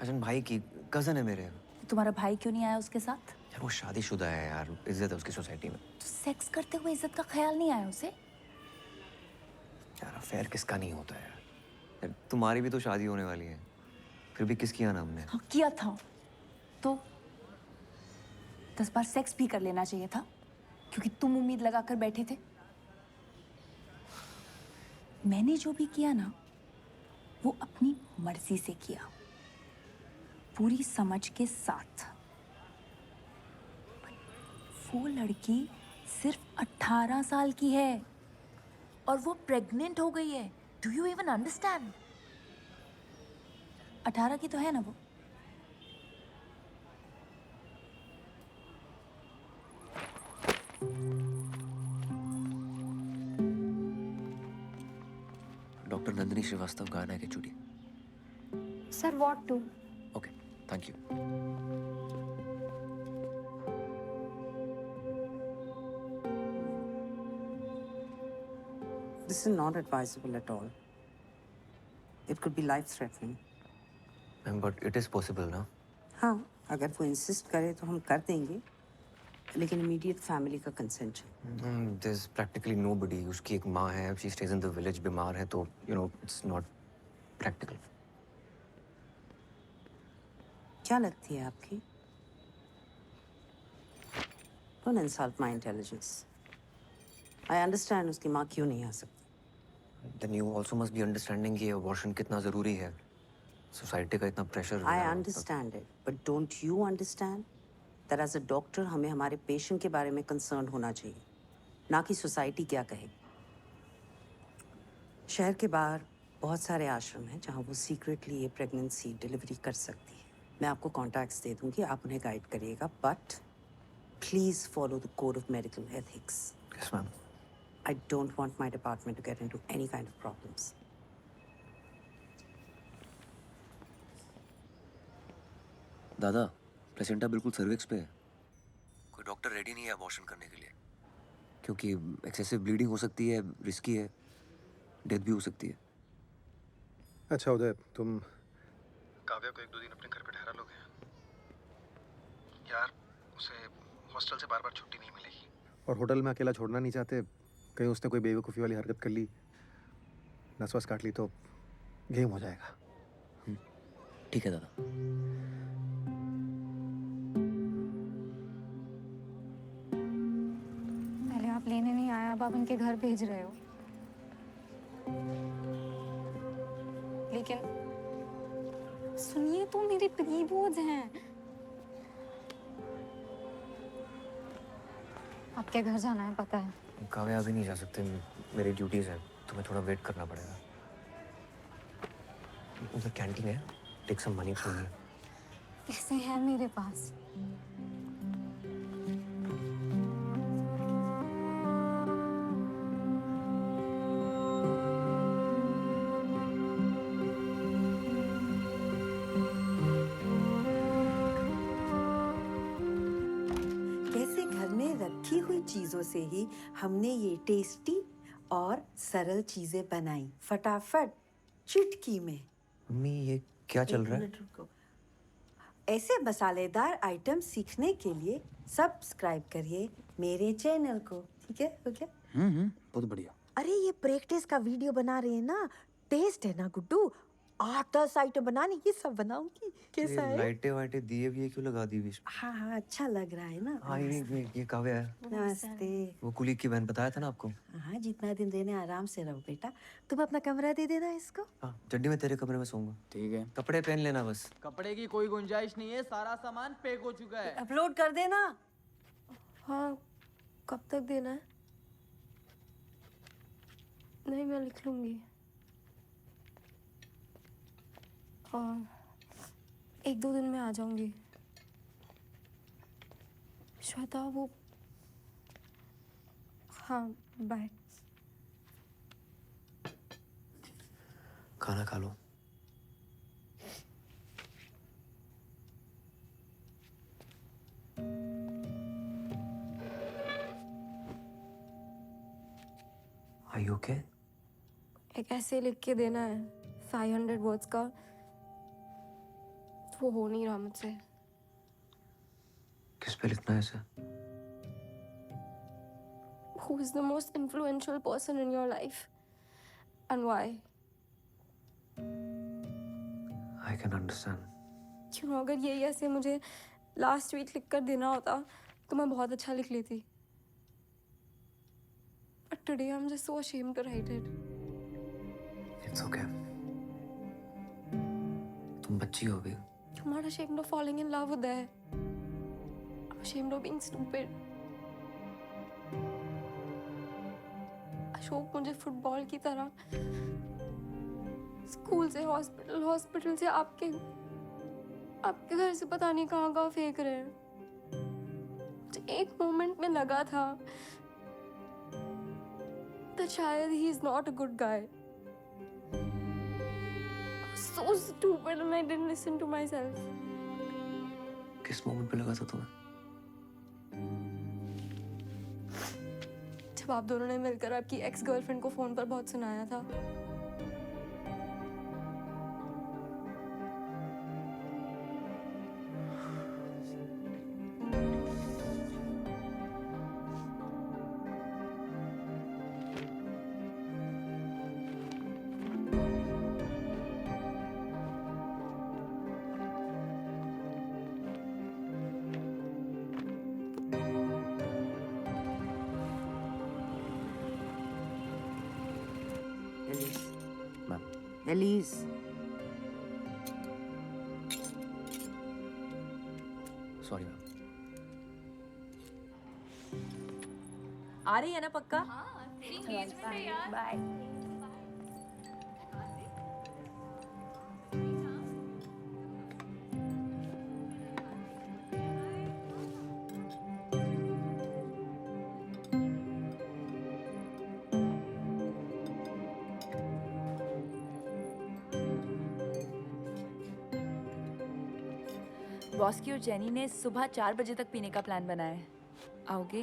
अजन भाई की कजन है मेरे। तुम्हारा भाई क्यों नहीं आया उसके साथ? यार वो शादीशुदा है यार, इज्जत है उसकी सोसाइटी में। तो सेक्स करते हुए इज्जत का ख्याल नहीं आया उसे? यार अफेयर किसका नहीं होता है यार, तुम्हारी भी तो शादी होने वाली है, फिर भी किस किया ना हमने? हाँ, किया था तो 10 बार सेक्स भी कर लेना चाहिए था, क्योंकि तुम उम्मीद लगाकर बैठे थे। मैंने जो भी किया ना, वो अपनी मर्जी से किया, पूरी समझ के साथ। वो लड़की सिर्फ 18 साल की है और वो प्रेग्नेंट हो गई है। Do you even understand? 18 की तो है ना वो? डॉक्टर नंदिनी श्रीवास्तव गाना के चूड़ी. Sir, what to? Okay, thank you. This is not advisable at all. It could be life-threatening. Ma'am, but it is possible, ना? हाँ, अगर वो इंसिस्ट करे तो हम कर देंगे, लेकिन इमीडिएट फैमिली का कंसेंट चाहिए। There's practically nobody. उसकी एक माँ है, she stays in the village, बीमार है तो it's not practical. क्या लगती है आपकी? Don't insult my intelligence. I understand उसकी माँ क्यों नहीं आ सकती। Then you also must be understanding कि abortion कितना ज़रूरी है. Society का इतना pressure. I understand it, but don't you understand that as a doctor हमें हमारे पेशेंट के बारे में कंसर्न होना चाहिए, ना कि सोसाइटी क्या कहे। शहर के बाहर बहुत सारे आश्रम हैं जहाँ वो सीक्रेटली ये प्रेगनेंसी डिलीवरी कर सकती है। मैं आपको कॉन्टैक्ट्स दे दूँगी, आप उन्हें गाइड करिएगा, but please follow the code of medical ethics. Yes, ma'am. I don't want my department to get into any kind of problems. दादा, प्लेसेंटा बिल्कुल सर्विक्स पे है. कोई डॉक्टर रेडी नहीं है अबॉर्शन करने के लिए, क्योंकि एक्सेसिव ब्लीडिंग हो सकती है, रिस्की है, डेथ भी हो सकती है. अच्छा उदय, तुम काव्या को 1-2 दिन अपने घर पे ठहरा लोगे? यार, उसे हॉस्टल से बार-बार छुट्टी नहीं मिलेगी. और होटल में अकेला छोड़ना नहीं चाहते. कहीं उसने कोई बेवकूफ़ी वाली हरकत कर ली, नस-वस काट ली तो गेम हो जाएगा. ठीक है दादा. पहले आप लेने नहीं आए, अब आप उनके घर भेज रहे हो. लेकिन सुनिए तो, मेरे प्री-बोर्ड्स हैं. आपके घर जाना है पता है. काव्या अभी नहीं जा सकते, मेरी ड्यूटीज है, तुम्हें थोड़ा वेट करना पड़ेगा. उधर कैंटीन है, take some money from here. पैसे हैं मेरे पास. कैसे घर में रखी हुई चीजों से ही हमने ये टेस्टी और सरल चीजें बनाई, फटाफट चुटकी में. मम्मी, ये क्या चल रहा है? ऐसे मसालेदार आइटम सीखने के लिए सब्सक्राइब करिए मेरे चैनल को, ठीक है? हो गया? बहुत बढ़िया. अरे ये प्रैक्टिस का वीडियो बना रहे हैं ना, टेस्ट है ना गुड्डू, 8-10 आइटम बनाने, ये सब बनाऊंगी. कैसा है? लाइटें वाइटें दिए भी क्यों लगा दी बीच में? हाँ हाँ, अच्छा लग रहा है ना. हाँ, ये काव्या है. नमस्ते. वो कुलीग की बहन, बताया था ना आपको. हाँ, जितना दिन देने आराम से रहो बेटा. तुम अपना कमरा दे देना इसको. हाँ, चड्डी में तेरे कमरे में सोऊंगा. ठीक है. कपड़े पहन लेना बस. कपड़े की कोई गुंजाइश नहीं है, सारा सामान पैक हो चुका है. अपलोड कर देना. हाँ, कब तक देना है? नहीं, मैं लिख लूंगी. और 1-2 दिन में आ जाऊंगी. श्वेता, वो हाँ, बाय. खाना खा लो. Are you okay? एक ऐसे लिख के देना है 500 वर्ड्स का, वो हो नहीं रहा मुझसे. किस पे लिखना है इसे? Who is the most influential person in your life and why? I can understand. क्यों, अगर यही ऐसे मुझे लास्ट वीक लिख कर देना होता तो मैं बहुत अच्छा लिख लेती. But today I'm just so ashamed to write it. It's okay. तुम बच्ची हो अभी. I'm not ashamed of falling in love with her. I'm ashamed of being stupid. Ashok मुझे फुटबॉल की तरह स्कूल से हॉस्पिटल, हॉस्पिटल से आपके घर से पता नहीं कहाँ फेंक रहे हैं. मुझे एक मोमेंट में लगा था कि शायद he is not a good guy. so stupid and I didn't listen to myself. किस मोमेंट पे लगा था तुम्हें? जब आप दोनों ने मिलकर आपकी एक्स गर्लफ्रेंड को फोन पर बहुत सुनाया था। Alice, sorry ma'am. आ रही है ना पक्का? बाय। बॉस की और जेनी ने सुबह 4 बजे तक पीने का प्लान बनाया है। आओगे?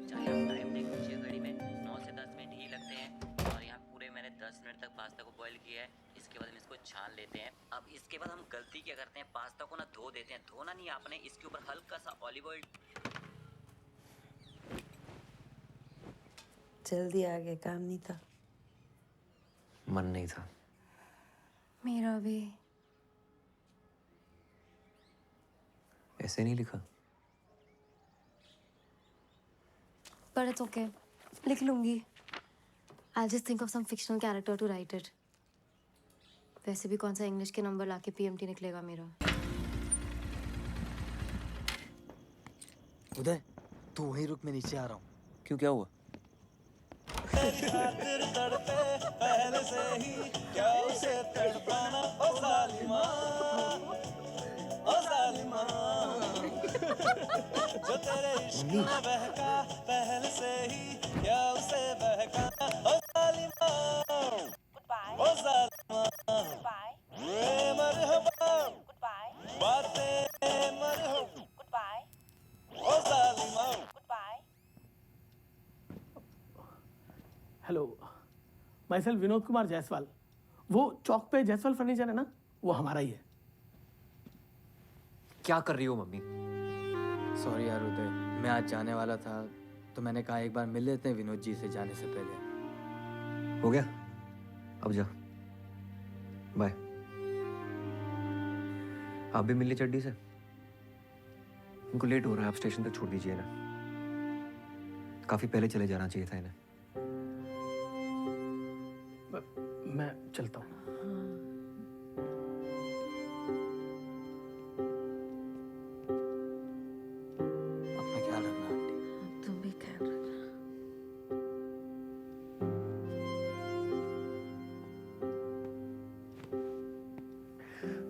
चाहे आप टाइम देख लीजिए घड़ी में, 9 से 10 मिनट ही लगते हैं और यहाँ पूरे मैंने 10 मिनट तक पास्ता को बॉईल किया है। इसके बाद हम इसको छान लेते हैं। अब इसके बाद हम गलती क्या करते हैं, पास्ता को ना धो देते हैं। धोना नहीं आपने, इसके ऊपर हल्का सा ऑलिव ऑयल। जल्दी आ गए, काम नहीं था। मन नहीं था। मेरा भी। ऐसे नहीं लिखा। But it's okay. लिख लूंगी. I'll just think of some fictional character to write it. वैसे भी कौन सा इंग्लिश के नंबर लाके PMT निकलेगा मेरा। उदय, तू वहीं रुक, मैं नीचे आ रहा हूँ। क्यों, क्या हुआ? पहले से ही क्या उसे तड़पाना, ओ जालिमा, ओ जालिमा, जो तेरे इश्क में बहका पहले से ही क्या उसे बहकाना, ओ जालिमा, ओ जालिमा, मरहबा, बातें मरहबा, ओ जालिमा। Hello, myself Vinod Kumar Jaiswal. वो चौक पे जायसवाल फर्नीचर है ना, वो हमारा ही है। क्या कर रही हो मम्मी? सॉरी यार उदय, मैं आज जाने वाला था तो मैंने कहा एक बार मिल लेते हैं विनोद जी से जाने से पहले। हो गया, अब जा, बाय। आप भी मिल ली चड्डी से? उनको लेट हो रहा है, आप स्टेशन तक छोड़ दीजिए ना। काफी पहले चले जाना चाहिए था इन्हें। मैं चलता हूँ। अपना ख्याल रखना आंटी। तुम भी ख्याल रखना।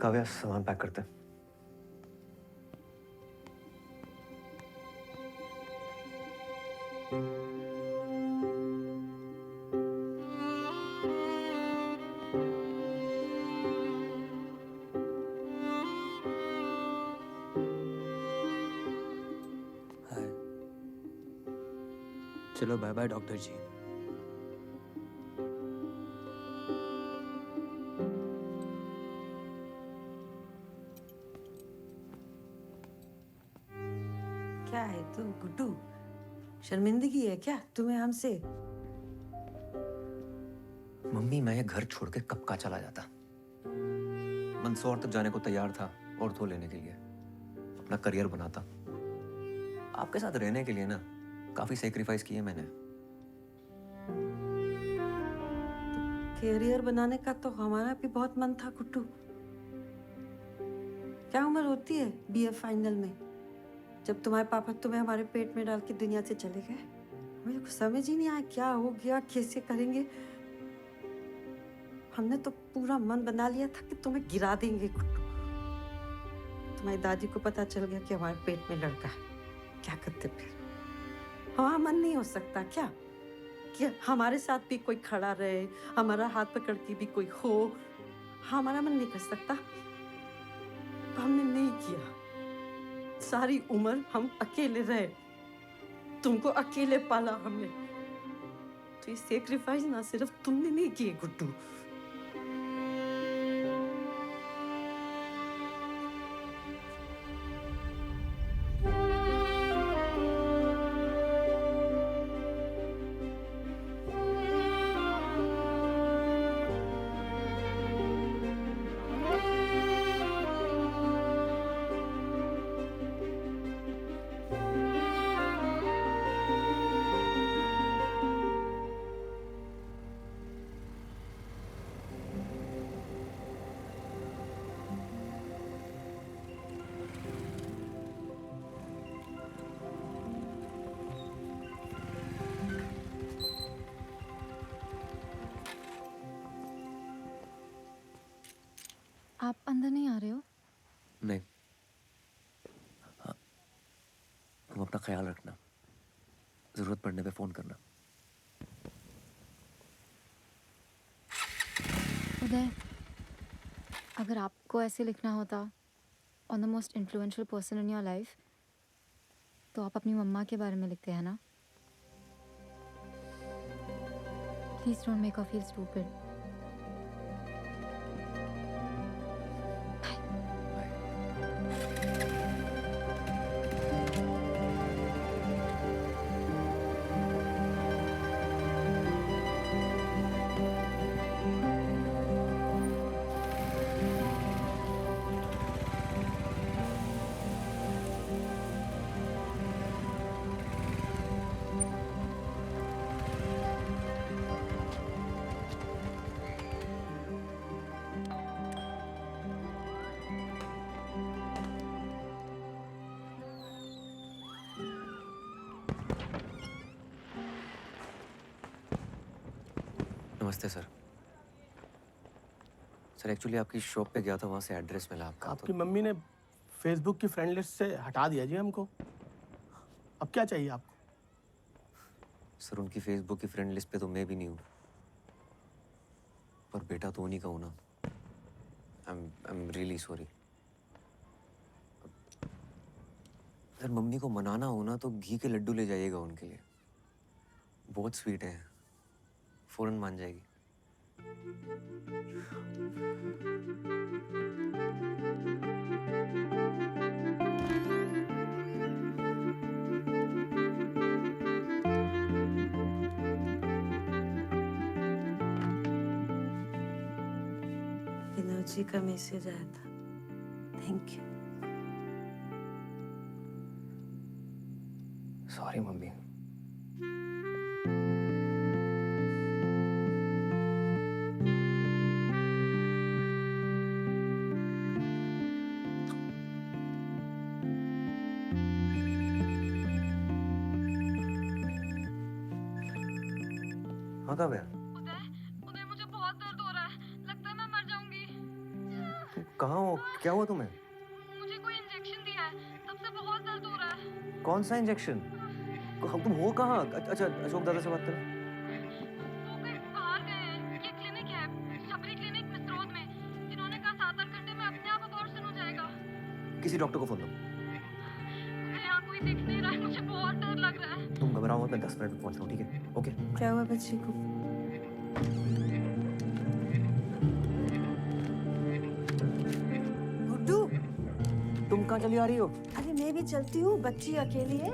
काव्या, सामान पैक करते हैं। चलो बाय बाय डॉक्टर जी। क्या है तू गुड्डू, शर्मिंदगी है क्या तुम्हें हमसे? मम्मी, मैं ये घर छोड़ के कब का चला जाता। मंदसौर तक जाने को तैयार था ऑर्थो लेने के लिए, अपना करियर बनाता। आपके साथ रहने के लिए ना काफी सेक्रीफाइस किए मैंने। करियर बनाने का तो हमारा भी बहुत मन था गुड्डू। क्या उम्र होती है BA फाइनल में, जब तुम्हारे पापा तुम्हें हमारे पेट में डाल के दुनिया से चले गए। मुझे कुछ समझ ही नहीं आया क्या हो गया, कैसे करेंगे। हमने तो पूरा मन बना लिया था कि तुम्हें गिरा देंगे गुड्डू। तुम्हारी दादी को पता चल गया कि हमारे पेट में लड़का है, क्या करते फिर? हमारा मन नहीं हो सकता क्या कि हमारे साथ भी कोई खड़ा रहे, हमारा हाथ पकड़ के भी कोई हो? हमारा मन नहीं कर सकता। हमने नहीं किया। सारी उम्र हम अकेले रहे, तुमको अकेले पाला हमने, तो ये सेक्रीफाइस ना सिर्फ तुमने नहीं किए गुड्डू। आप अंदर नहीं आ रहे हो? नहीं। हाँ, तुम अपना ख्याल रखना, जरूरत पड़ने पे फोन करना। उदय, अगर आपको ऐसे लिखना होता on the most influential person in your life, तो आप अपनी मम्मा के बारे में लिखते हैं ना? Please don't make her feel stupid. नमस्ते सर। सर एक्चुअली आपकी शॉप पे गया था, वहाँ से एड्रेस मिला आपका। आपकी मम्मी ने फेसबुक की फ्रेंड लिस्ट से हटा दिया जी हमको। अब क्या चाहिए आपको? सर उनकी फेसबुक की फ्रेंड लिस्ट पे तो मैं भी नहीं हूँ, पर बेटा तो उन्हीं का हूँ ना। I am really sorry. Sir mummy को मनाना हो ना तो घी के लड्डू ले जाइएगा उनके लिए, बहुत स्वीट है, फौरन मान जाएगी। विनोद जी का मैसेज आया था, थैंक यू। Sorry mummy. हाँ कब है? उदय मुझे बहुत दर्द हो रहा है, लगता है मैं मर जाऊंगी। कहाँ हो? क्या हुआ तुम्हें? मुझे कोई इंजेक्शन दिया है, तब से बहुत दर्द हो रहा है। कौन सा इंजेक्शन? तुम हो कहाँ? अच्छा अशोक दादा से बात करो। वो कहीं बाहर गए हैं। ये क्लिनिक है, शबरी क्लिनिक मिसरोद में। जिन्होंने कहा 7-8 घंटे में अपने आप अबॉर्शन हो जाएगा। किसी डॉक्टर को फोन दो। यहाँ कोई दिख नहीं रहा है, मुझे बहुत डर लग रहा है। तुम घबराओ मत, मैं 10 मिनट में पहुंच रहा हूँ, ठीक है? ओके। क्या हुआ बच्चे को? गुड्डू, तुम कहाँ चली आ रही हो? अरे मैं भी चलती हूँ, बच्ची अकेली है,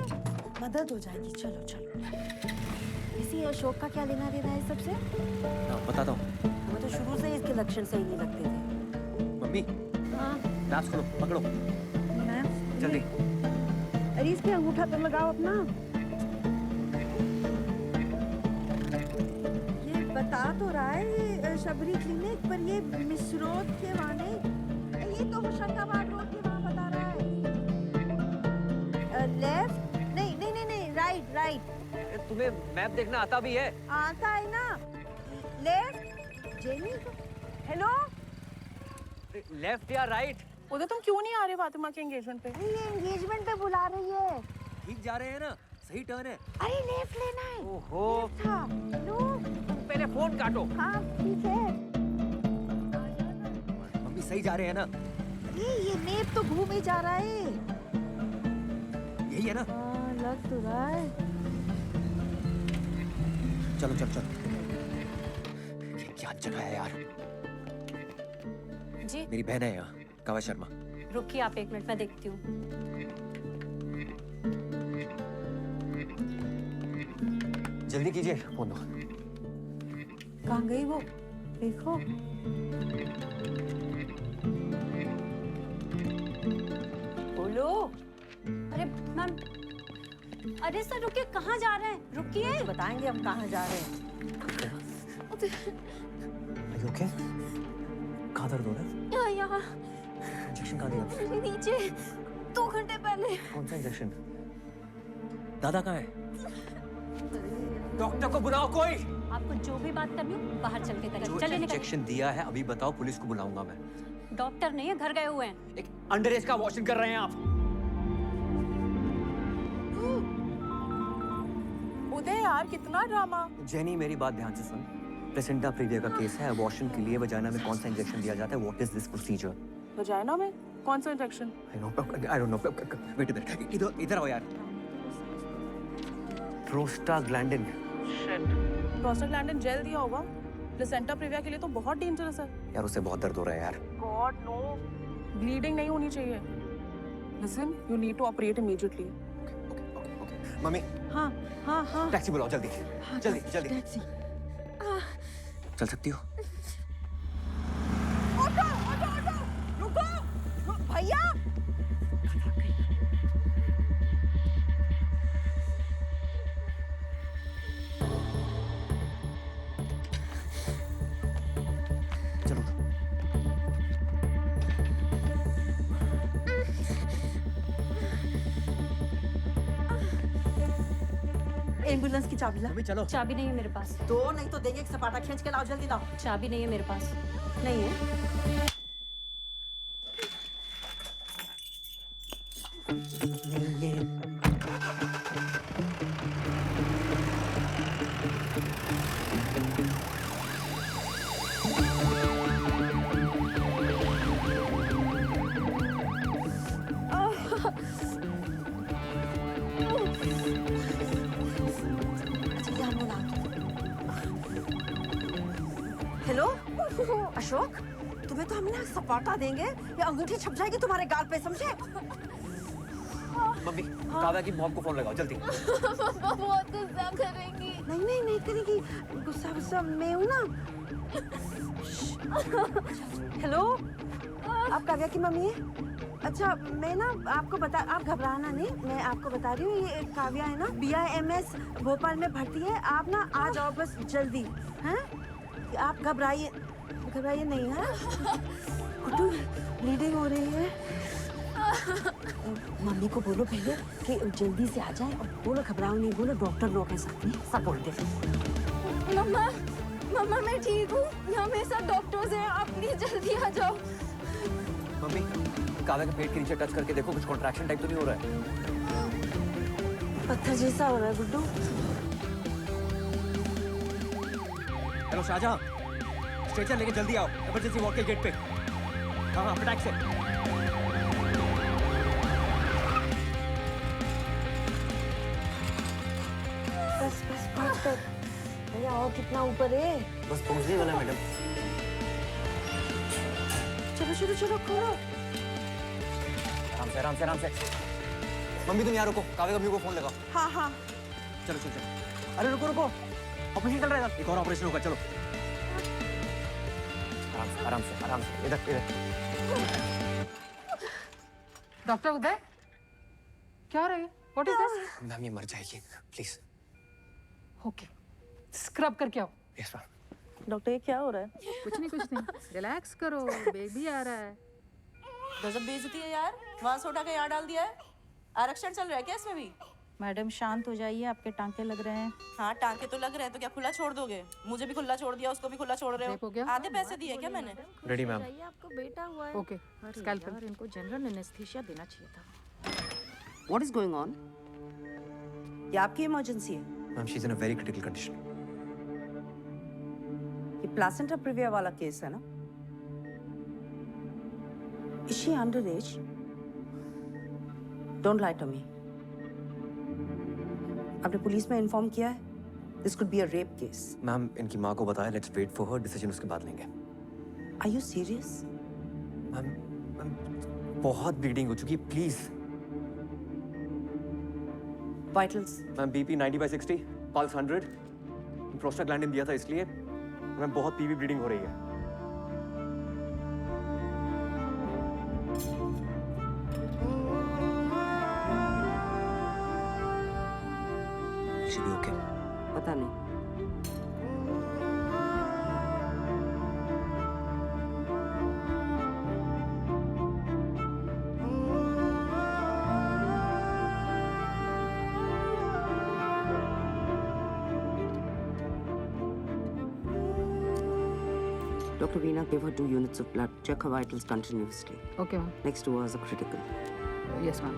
मदद हो जाएगी। चलो चलो। इसी अशोक का क्या लेना देना है सबसे? बताता हूँ। हमें तो शुरू से इसके लक्षण सही नहीं लगते थे। मम्मी हाँ ग्लास खोलो, पकड़ो जल्दी। अरे इस पे अंगूठा तो लगाओ अपना। ये बता तो रहा है ये शबरी क्लिनिक, पर ये मिसरोद के वहाँ नहीं, ये तो होशंगाबाद रोड के वहाँ बता रहा है। लेफ्ट नहीं नहीं नहीं नहीं, राइट राइट। तुम्हें मैप देखना आता भी है? आता है ना। लेफ्ट जेनी हेलो लेफ्ट या राइट? उधर तुम क्यों नहीं आ रहे फातिमा के एंगेजमेंट पे? ये एंगेजमेंट पे बुला रही है। ठीक जा रहे हैं ना? सही टर्न है। अरे लेफ्ट लेना है। ओहो। था लो पहले फोन काटो। हाँ ठीक है। मम्मी सही जा रहे हैं ना? ये नेप तो घूम ही जा रहा है। यही है ना? हाँ लग तो रहा है। चलो चलो चलो। ये क्या जगह है यार? जी मेरी बहन है यहाँ, काव्या शर्मा। रुकिए आप 1 मिनट, मैं देखती हूँ। जल्दी कीजिए, फोन दो। कहाँ गई वो? देखो। बोलो। अरे मैम, अरे सर रुकिए, कहाँ जा रहे हैं? रुकिए। तो बताएंगे हम कहाँ जा रहे हैं। ओके? कहाँ दर्द हो रहा है? यहाँ इंजेक्शन कहाँ दिया? नीचे 2 घंटे पहले। कौन सा इंजेक्शन? दादा कहाँ है? डॉक्टर को बुलाओ कोई। आपको जो भी बात करनी हो बाहर चल के करिए। जो चलिए निकलिए। इंजेक्शन दिया है अभी बताओ, पुलिस को बुलाऊंगा मैं। डॉक्टर नहीं है, घर गए हुए हैं। एक अंडर एज का वॉशिंग कर रहे हैं आप। उदय यार कितना ड्रामा। जेनी मेरी बात ध्यान से सुन। प्लेसेंटा प्रीविया का केस है। अबॉर्शन के लिए वजाइना में कौन सा इंजेक्शन दिया जाता है? What is this procedure? Vagina में कौन सा injection? I don't know. Wait a minute, इधर आओ यार। प्रोस्टाग्लैंडिन। शिट। प्रोस्टाग्लैंडिन जेल दिया होगा। प्लेसेंटा प्रीविया के लिए तो बहुत डेंजरस है। यार उससे बहुत दर्द हो रहा है यार। God no. ब्लीडिंग नहीं होनी चाहिए। Listen, you need to operate immediately. मम्मी। हाँ हाँ हाँ। टैक्सी बुलाओ जल्दी। हाँ, जल्दी जल्दी। टैक्सी। चल सकती हो? ऑटो ऑटो ऑटो रुको भैया। चलो। एम्बुलेंस की चाबी ला। अभी चलो। चाबी नहीं है मेरे पास। दो नहीं तो देंगे, एक सपाटा खींच के लाओ, जल्दी लाओ। चाबी नहीं है मेरे पास। नहीं है। नहीं है। हेलो अशोक, तुम्हें तो हम ना सपाटा देंगे या अंगूठी छप जाएगी तुम्हारे गाल पे, समझे? मम्मी, काव्या की मॉम को फोन लगाओ जल्दी। मम्मा बहुत गुस्सा करेंगी। नहीं नहीं करेगी। गुस्सा गुस्सा मैं हूँ ना। हेलो, आप काव्या की मम्मी है? अच्छा मैं ना आपको बता, आप घबराना नहीं, मैं आपको बता रही हूँ, ये काव्या है ना, BIMS भोपाल में भर्ती है। आप ना आ जाओ बस जल्दी, हैं? आप घबराइए नहीं है। गुड्डू ब्लीडिंग हो रही है। मम्मी को बोलो पहले कि जल्दी से आ जाए और बोलो घबराओ नहीं, बोलो डॉक्टर लोग हैं साथ में, सब बोल दे। मम्मा मम्मा मैं ठीक हूँ, यहाँ मेरे साथ डॉक्टर्स हैं, आप प्लीज जल्दी आ जाओ। मम्मी, काव्या के पेट के नीचे टच करके देखो, कुछ कॉन्ट्रैक्शन टाइप तो नहीं हो रहा है? पत्थर जैसा हो रहा है गुड्डू। हेलो शाहजहां, स्ट्रेचर लेके जल्दी आओ, इमरजेंसी वार्ड के गेट पे। हाँ फटाक से। बस बस बस बस। भैया और कितना ऊपर है? बस पहुंचने वाला मैडम। चलो चलो चलो खोलो। आराम से आराम से। मम्मी तुम यहाँ रुको, काव्या मम्मी को फोन लगाओ। हाँ हाँ। चलो चलो चलो। अरे रुको रुको, ऑपरेशन चल रहा है, एक और ऑपरेशन होगा, चलो। आराम से इधर। डॉक्टर उदय, क्या हो रहा है? What is this? मैम ये मर जाएगी, प्लीज। ओके, स्क्रब करके आओ। Yes ma'am. डॉक्टर ये क्या हो रहा है? कुछ नहीं, रिलैक्स करो, बेबी आ रहा है। गजब बेइज्जती है यार, वहां से उठा के यहाँ डाल दिया है। आरक्षण चल रहा है क्या इसमें भी? मैडम शांत हो जाइए, आपके टांके लग रहे हैं। हाँ टांके तो लग रहे हैं, तो क्या खुला छोड़ दोगे? मुझे भी खुला छोड़ दिया, उसको भी खुला छोड़ रहे हो। आधे पैसे दिए क्या मैंने? Ready ma'am. आपको बेटा हुआ है। Okay, scalpel. इनको जनरल एनेस्थीसिया देना चाहिए था। What is going on? ये आपकी इमरजेंसी है? Ma'am she is in a very critical condition. ये प्लासेंटा प्रिविया वाला केस है ना? Is she underage? Don't lie to me. आपने पुलिस में इन्फॉर्म किया है? This could be a rape case. Ma'am इनकी माँ को बताया, let's wait for her decision, उसके बाद लेंगे। Are you serious? मैम बहुत ब्लीडिंग हो चुकी है, please. Vitals? Ma'am BP 90/60, pulse 100, prostaglandin दिया था इसलिए। मैम बहुत पीवी ब्लीडिंग हो रही है। She'll be okay. पता नहीं। Dr. Veena, give her 2 units of blood. Check her vitals continuously. Okay, ma'am. Next 2 hours are critical. Yes, ma'am.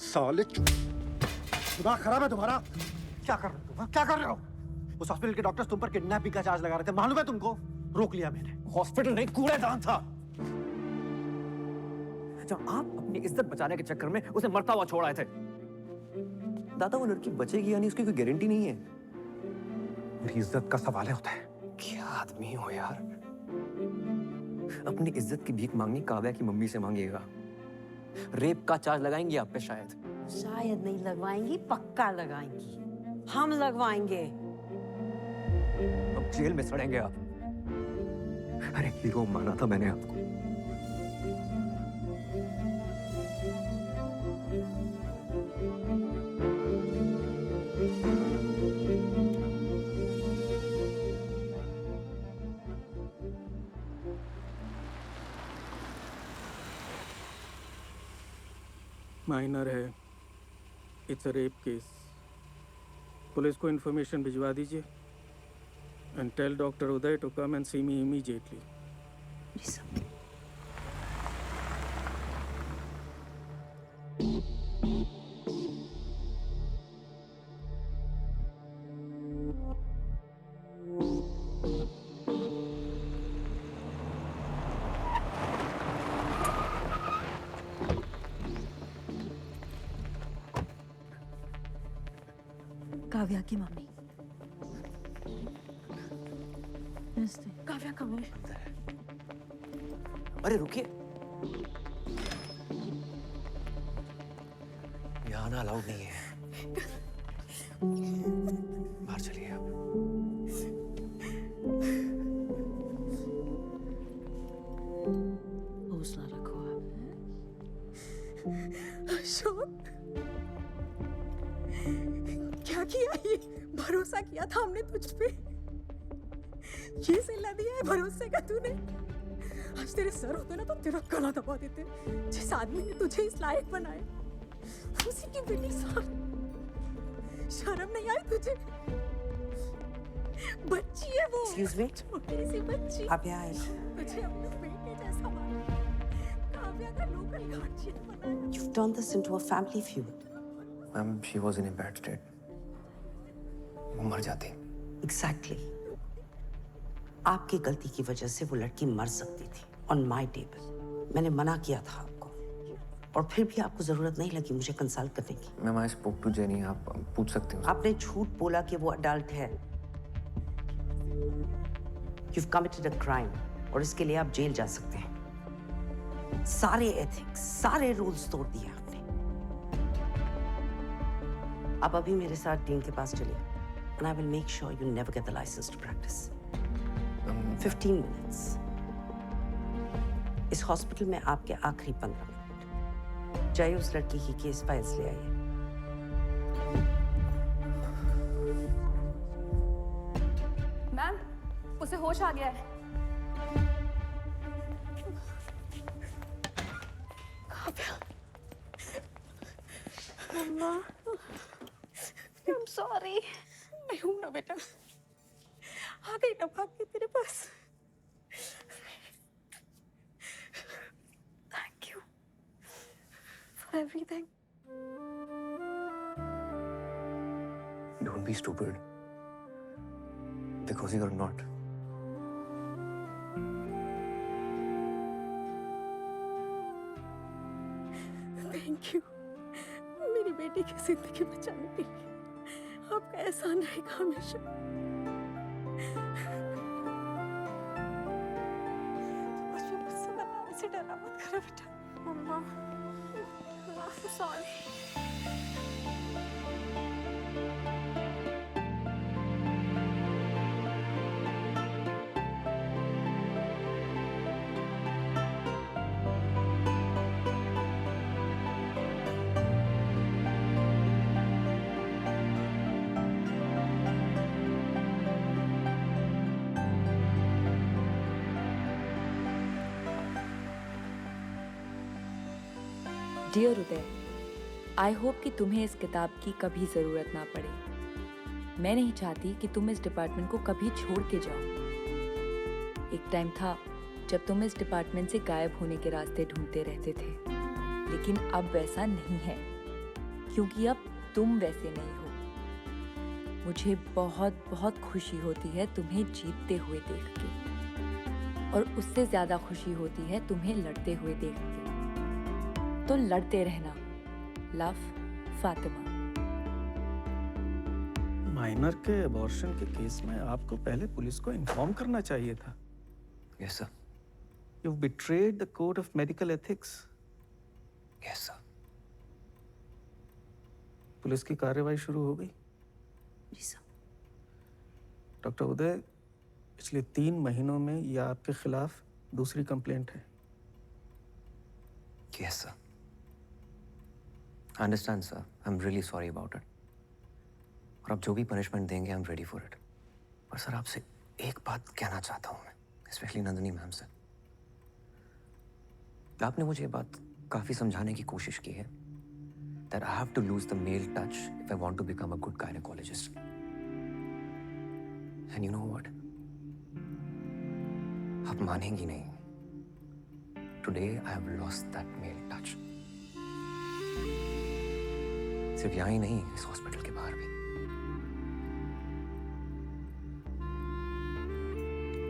साले दिमाग खराब है तुम्हारा? क्या कर रहे हो तुम? क्या कर रहे हो? उस हॉस्पिटल के डॉक्टर्स तुम पर किडनैपिंग का चार्ज लगा रहे थे, मालूम है तुमको? रोक लिया मैंने। हॉस्पिटल नहीं, कूड़ेदान था। जब आप अपनी इज्जत बचाने के चक्कर में उसे मरता हुआ छोड़ आए थे। दादा वो लड़की बचेगी या नहीं उसकी कोई गारंटी नहीं है। मेरी इज्जत का सवाल है होता है। क्या आदमी हो यार। अपनी इज्जत की भीख मांगनी काव्या की मम्मी से मांगिएगा। रेप का चार्ज लगाएंगी आप पे शायद। शायद नहीं लगवाएंगी, पक्का लगाएंगी। हम लगवाएंगे। अब जेल में सड़ेंगे आप। अरे हीरो माना था मैंने आपको। माइनर है, it's a rape case. Police को इन्फॉर्मेशन भिजवा दीजिए and tell doctor Uday to come and see me immediately. Kavya की मम्मी। काव्या कब है? अरे रुकिए, यहाँ आना अलाउड नहीं है। बाहर चलिए आप। हौसला रखो आप। अशोक, क्या किया ये? भरोसा किया था हमने तुझ पे। ये सिला दिया है भरोसे का तूने। आज तेरे सर होते ना तो तेरा गला दबा देते। जिस आदमी ने तुझे इस लायक बनाया, उसी की बेटी साथ। शर्म नहीं आई तुझे? बच्ची है वो। Excuse me? छोटी सी बच्ची। आप यहाँ आए। तुझे अपने बेटे जैसा माना। काव्या का लोकल गार्जियन बनाया। You've turned this into a family feud. Ma'am she was in a bad state. वो मर जाती। Exactly. आपकी गलती की वजह से वो लड़की मर सकती थी। On my table. मैंने मना किया था आपको, और फिर भी आपको जरूरत नहीं लगी मुझे कंसल्ट करने की। Ma'am I spoke to Jenny, आप पूछ सकते हो। आपने झूठ बोला कि वो अडल्ट है। You've committed a crime, और इसके लिए आप जेल जा सकते हैं। सारे एथिक्स, सारे रूल्स तोड़ दिए आपने। आप अभी मेरे साथ डीन के पास चलिए, and I will make sure you never get the license to practice. 15 minutes. इस हॉस्पिटल में आपके आखिरी 15 मिनट। जाइए उस लड़की की केस फाइल्स ले आइए। मैम, उसे होश आ गया है। मम्मा, I'm sorry. मैं हूं ना बेटा, आ गई ना भाग के तेरे पास। Thank you for everything. Don't be stupid. Because you're not. Thank you. मेरी बेटी की जिंदगी बचाने के लिए आपका एहसान रहेगा हमेशा। मुझे मुझसे बताने से डरा मत करो बेटा। मम्मा, I'm sorry. Dear Uday, I hope कि तुम्हें इस किताब की कभी ज़रूरत ना पड़े। मैं नहीं चाहती कि तुम इस डिपार्टमेंट को कभी छोड़ के जाओ। एक टाइम था जब तुम इस डिपार्टमेंट से गायब होने के रास्ते ढूंढते रहते थे, लेकिन अब वैसा नहीं है, क्योंकि अब तुम वैसे नहीं हो। मुझे बहुत बहुत खुशी होती है तुम्हें जीतते हुए देख के, और उससे ज़्यादा खुशी होती है तुम्हें लड़ते हुए देख के। तो लड़ते रहना। लव, फातिमा। माइनर के अबॉर्शन के केस में आपको पहले पुलिस को इन्फॉर्म करना चाहिए था। Yes, sir. You've betrayed the code of medical ethics. Yes, sir. Police की कार्रवाई शुरू हो गई। जी सर। डॉक्टर उदय, पिछले 3 महीनों में यह आपके खिलाफ दूसरी कंप्लेंट है। Yes, sir. I understand, sir. I'm really sorry about it. और आप जो भी पनिशमेंट देंगे, I'm ready for it. पर सर आपसे एक बात कहना चाहता हूँ मैं, स्पेशली नंदिनी मैम से। आपने मुझे ये बात काफी समझाने की कोशिश की है that I have to lose the male touch if I want to become a good gynecologist. And you know what? आप मानेंगी नहीं। Today I have lost that male touch. सिर्फ यहाँ ही नहीं, इस हॉस्पिटल के बाहर भी।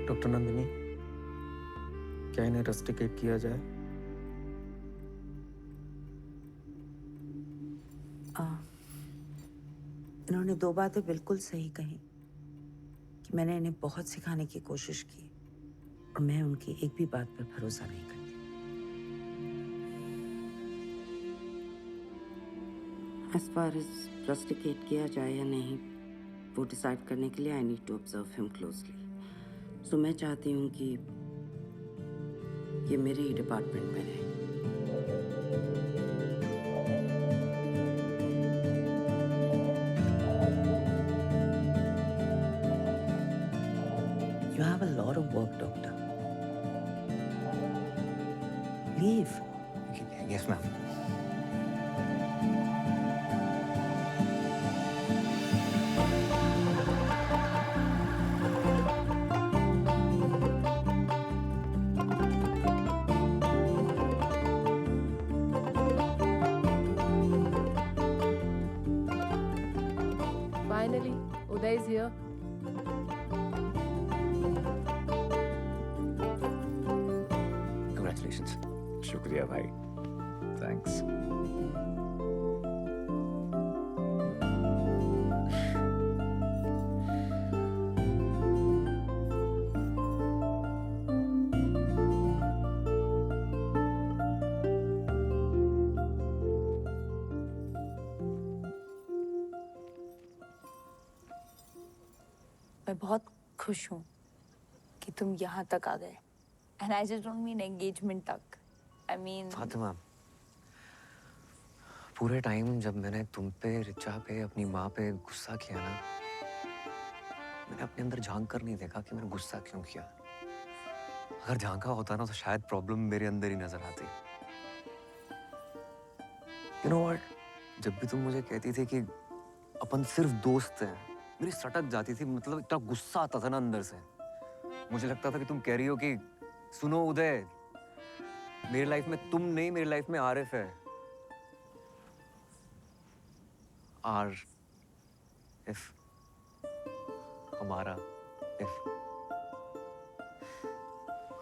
डॉक्टर नंदिनी, क्या इन्हें रस्टिकेट किया जाए? इन्होंने 2 बातें बिल्कुल सही कही कि मैंने इन्हें बहुत सिखाने की कोशिश की और मैं उनकी एक भी बात पर भरोसा नहीं करती। As far as रस्टिकेट किया जाए या नहीं, वो डिसाइड करने के लिए I need to observe him closely. So मैं चाहती हूँ कि ये मेरे ही डिपार्टमेंट में रहे। You have a lot of work, doctor. Leave. Yes, ma'am. Finally, Uday is here. Congratulations. शुक्रिया भाई। थैंक्स। मैं बहुत खुश हूँ कि तुम यहाँ तक आ गए। And I just don't mean engagement तक, आई मीन फातिमा, पूरे टाइम जब मैंने तुम पे, रिचा पे, अपनी माँ पे गुस्सा किया ना, मैंने अपने अंदर झांक कर नहीं देखा कि मैंने गुस्सा क्यों किया। अगर झांका होता ना तो शायद प्रॉब्लम मेरे अंदर ही नजर आती। यू नो व्हाट, जब भी तुम मुझे कहती थी कि अपन सिर्फ दोस्त हैं, मेरी सटक जाती थी, मतलब इतना गुस्सा आता था ना अंदर से। मुझे लगता था कि तुम कह रही हो कि सुनो उदय, मेरी लाइफ में तुम नहीं, मेरी लाइफ में आरिफ है। आर इफ, हमारा इफ।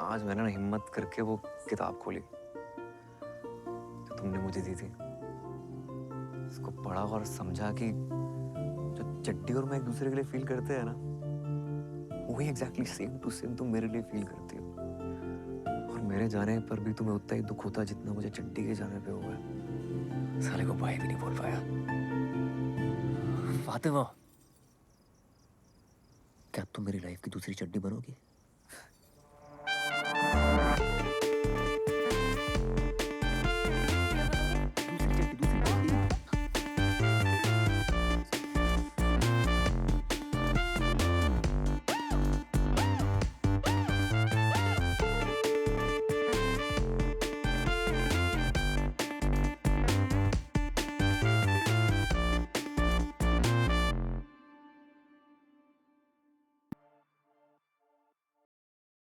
आज मैंने ना हिम्मत करके वो किताब खोली जो तुमने मुझे दी थी, उसको पढ़ा और समझा कि जो चड्डी और मैं एक दूसरे के लिए फील करते हैं ना, वही एग्जैक्टली सेम टू सेम तुम मेरे लिए फील करती हो। और मेरे जाने पर भी तुम्हें उतना ही दुख होता जितना मुझे चड्डी के जाने पे हुआ है। साले को भाई भी नहीं बोल पाया। फातिमा, क्या तुम मेरी लाइफ की दूसरी चड्डी बनोगी?